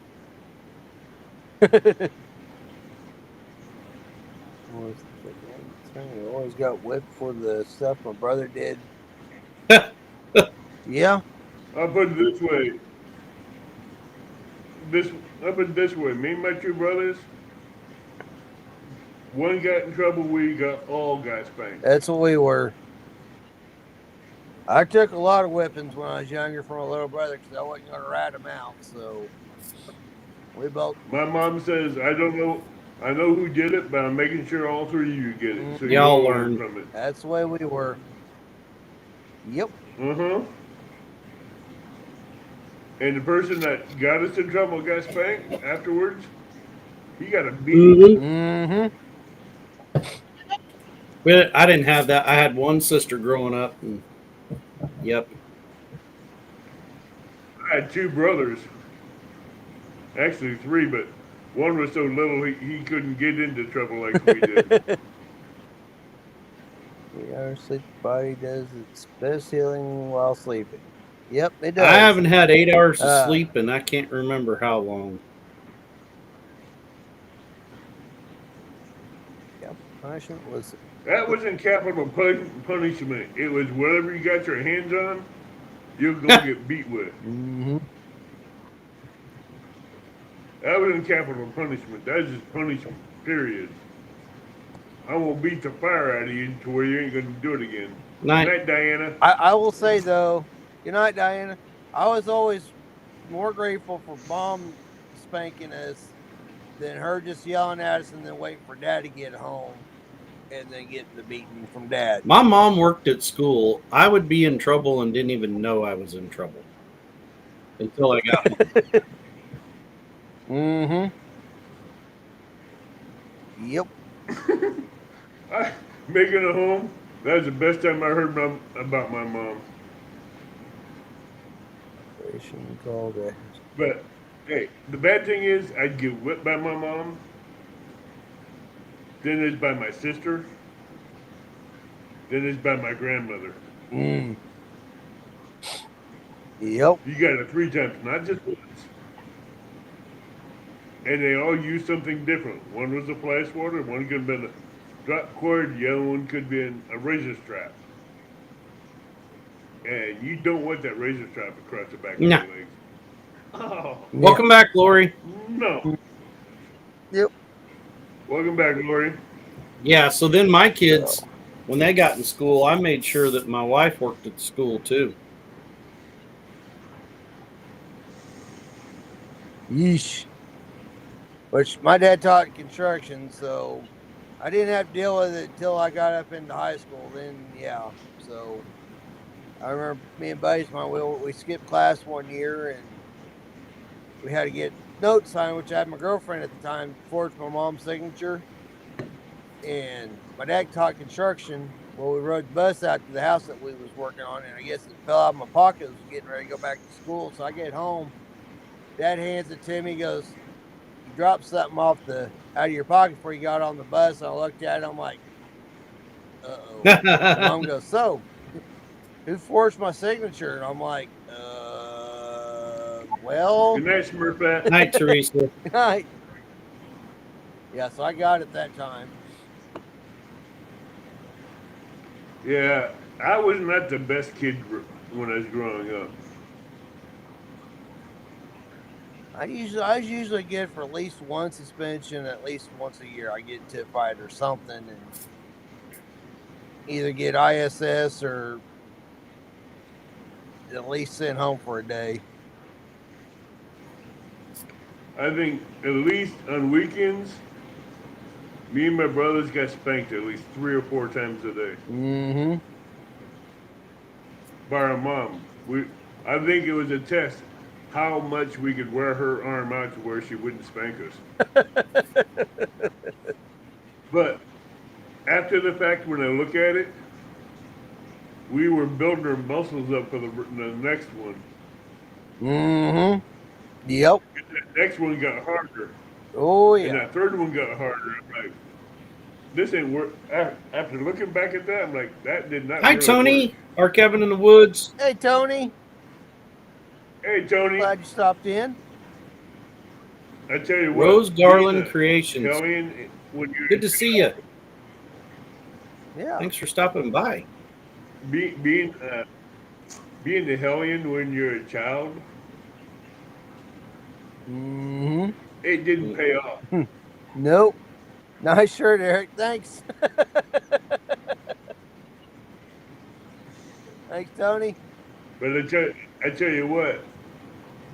it. I always got whipped for the stuff my brother did. Yeah. I'll put it this way. I'll put it this way. Me and my two brothers, one got in trouble, we all got spanked. That's what we were. I took a lot of whippings when I was younger from a little brother because I wasn't going to rat him out. So we both. My mom says, I don't know. I know who did it, but I'm making sure all 3 of you get it. So Y'all you learn from it. That's the way we were. Yep. Uh-huh. And the person that got us in trouble got spanked afterwards, he got a beating. Mm-hmm. But I didn't have that. I had one sister growing up. And, yep. I had 2 brothers. Actually 3, but one was so little he couldn't get into trouble like we did. Our sleep body does its best healing while sleeping. Yep, it does. I haven't had 8 hours of sleep, and I can't remember how long. Yep, punishment was. That wasn't capital punishment. It was whatever you got your hands on, you'll go get beat with. Mm-hmm. That wasn't capital punishment. That's just punishment, period. I will beat the fire out of you to where you ain't going to do it again. Night. Good night, Diana. I will say, though, good night, Diana. I was always more grateful for Mom spanking us than her just yelling at us and then waiting for Dad to get home and then getting the beating from Dad. My mom worked at school. I would be in trouble and didn't even know I was in trouble until I got home. Mm-hmm. Yep. Making it home, that was the best time I heard about my mom. But, hey, the bad thing is I'd get whipped by my mom. Then it's by my sister. Then it's by my grandmother. Mm. Yep. You got it 3 times, not just once. And they all use something different. One was a flash water, one could have been a drop cord, the other one could have been a razor strap. And you don't want that razor strap across the back of your legs. Oh, Welcome back, Lori. no. Yep. Welcome back, Lori. Yeah, so then my kids, when they got in school, I made sure that my wife worked at school too. Yeesh. Which my dad taught construction, so I didn't have to deal with it until I got up into high school. Then, yeah. So I remember me and buddies, we skipped class one year and we had to get notes signed, which I had my girlfriend at the time forged my mom's signature. And my dad taught construction. Well, we rode the bus out to the house that we was working on, and I guess it fell out of my pocket. I was getting ready to go back to school, so I get home. Dad hands it to me. He goes, "You dropped something off the out of your pocket before you got on the bus." And I looked at it. I'm like, "Uh oh." And Mom goes, "So, who forged my signature?" And I'm like, well." Good night, Smurfette. Night, Teresa. Yeah, so I got it that time. Yeah, I was not the best kid when I was growing up. I was usually good for at least one suspension, at least once a year. I get into a fight or something, and either get ISS or at least sent home for a day. I think at least on weekends, me and my brothers got spanked at least 3 or 4 times a day Mm-hmm. by our mom. I think it was a test how much we could wear her arm out to where she wouldn't spank us. But after the fact, when I look at it, we were building our muscles up for the next one. Mm-hmm. Yep. And that next one got harder. Oh And yeah. that third one got harder. I'm like, this ain't work. After looking back at that, I'm like, that did not Hi, really Tony. work. Our cabin in the woods. Hey Tony, Hey, Tony, glad you stopped in. I tell you what. Rose Garland being a Creations. Hellion, when you're Good to see you. Yeah. Thanks for stopping by. being the Hellion when you're a child, Mm-hmm. it didn't pay off. Nope. Nice shirt, Eric. Thanks. Thanks, Tony. But I tell you what,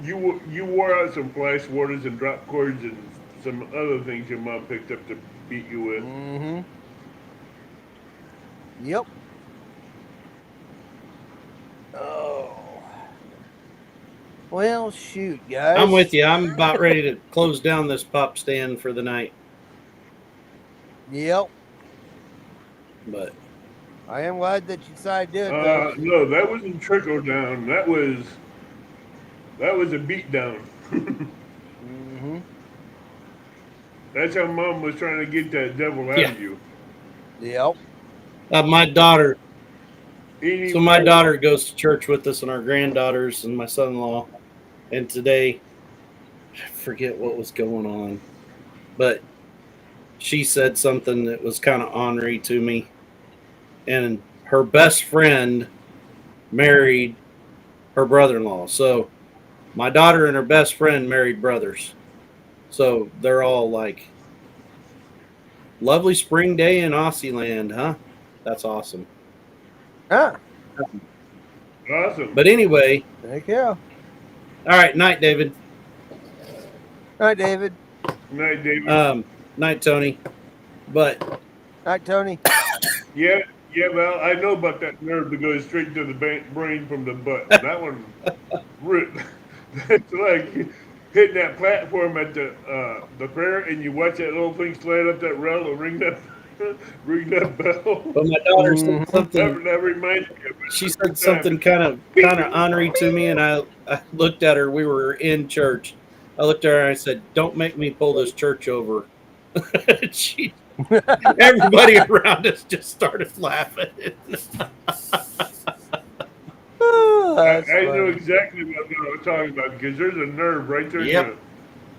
you wore out some fly swatters and drop cords and some other things your mom picked up to beat you with. Mm-hmm. Yep. Oh. Well, shoot, guys. I'm with you. I'm about ready to close down this pop stand for the night. Yep. But I am glad that you decided to do it, though. No, that wasn't trickle down. That was a beat down. Mm-hmm. That's how mom was trying to get that devil out of you. Yep. my daughter. Any So my daughter goes to church with us, and our granddaughters and my son-in-law. And today, I forget what was going on, but she said something that was kind of ornery to me. And her best friend married her brother-in-law. So my daughter and her best friend married brothers. So they're all like, lovely spring day in Aussie land, huh? That's awesome. Ah, awesome. But But anyway, heck yeah. all right, night, David. Night, David. Night, David. Night, Tony. But Night, Tony. Yeah, well, I know about that nerve that goes straight to the brain from the butt. That one, it's like hitting that platform at the fair, and you watch that little thing slide up that rail and ring that bell. but my daughter said something. That reminds me of it. She said something kind of ornery to me, and I looked at her. We were in church. I looked at her and I said, "Don't make me pull this church over." Everybody around us just started laughing. I know exactly what I was talking about because there's a nerve right there. Yep.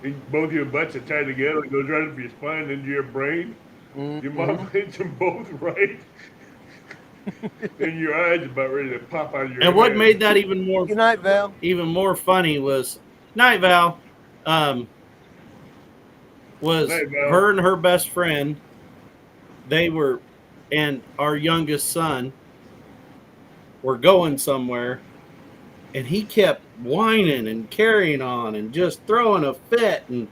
In both your butts are tied together. It goes right up your spine into your brain. Mm-hmm. Your mom hits them both right. And your eyes about ready to pop out of your And what head. made that even more Good night, Val. even more funny was Night Val was Night, Val. her and her best friend. They were, and our youngest son were going somewhere, and he kept whining and carrying on and just throwing a fit. And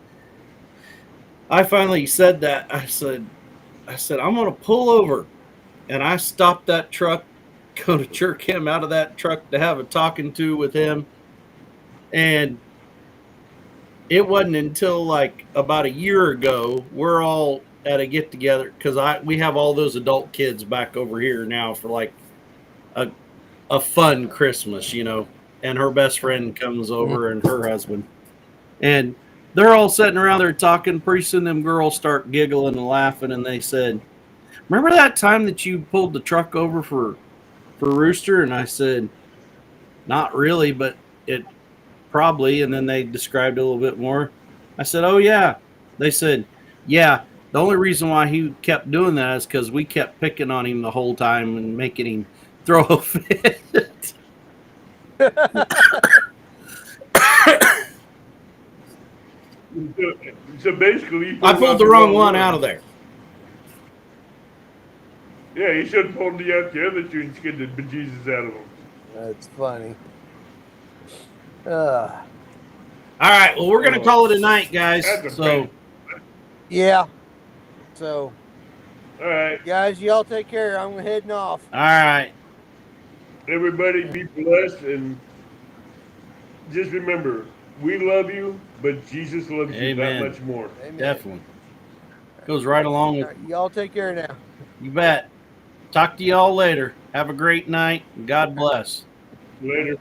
I finally said that. I said, I'm going to pull over. And I stopped that truck, go to jerk him out of that truck to have a talking to with him. And it wasn't until like about a year ago, we're all at a get together because we have all those adult kids back over here now for like a fun Christmas, you know. And her best friend comes over and her husband. And they're all sitting around there talking. Pretty soon them girls start giggling and laughing, and they said, "Remember that time that you pulled the truck over for Rooster?" And I said, "Not really, but it probably." And then they described it a little bit more. I said, "Oh yeah." They said, "Yeah, the only reason why he kept doing that is because we kept picking on him the whole time and making him throw a fit." So basically, I pulled the wrong one out of there. Yeah, you should have pulled out the other two and scared the bejesus out of them. That's funny. All right, well, we're gonna call it a night, guys. So yeah. So all right, guys, y'all take care. I'm heading off. all right. Everybody be blessed, and just remember, we love you, but Jesus loves you Amen. that much more. Amen. Definitely. Goes right along with Y'all take care now. you bet. Talk to y'all later. Have a great night. God bless. Later.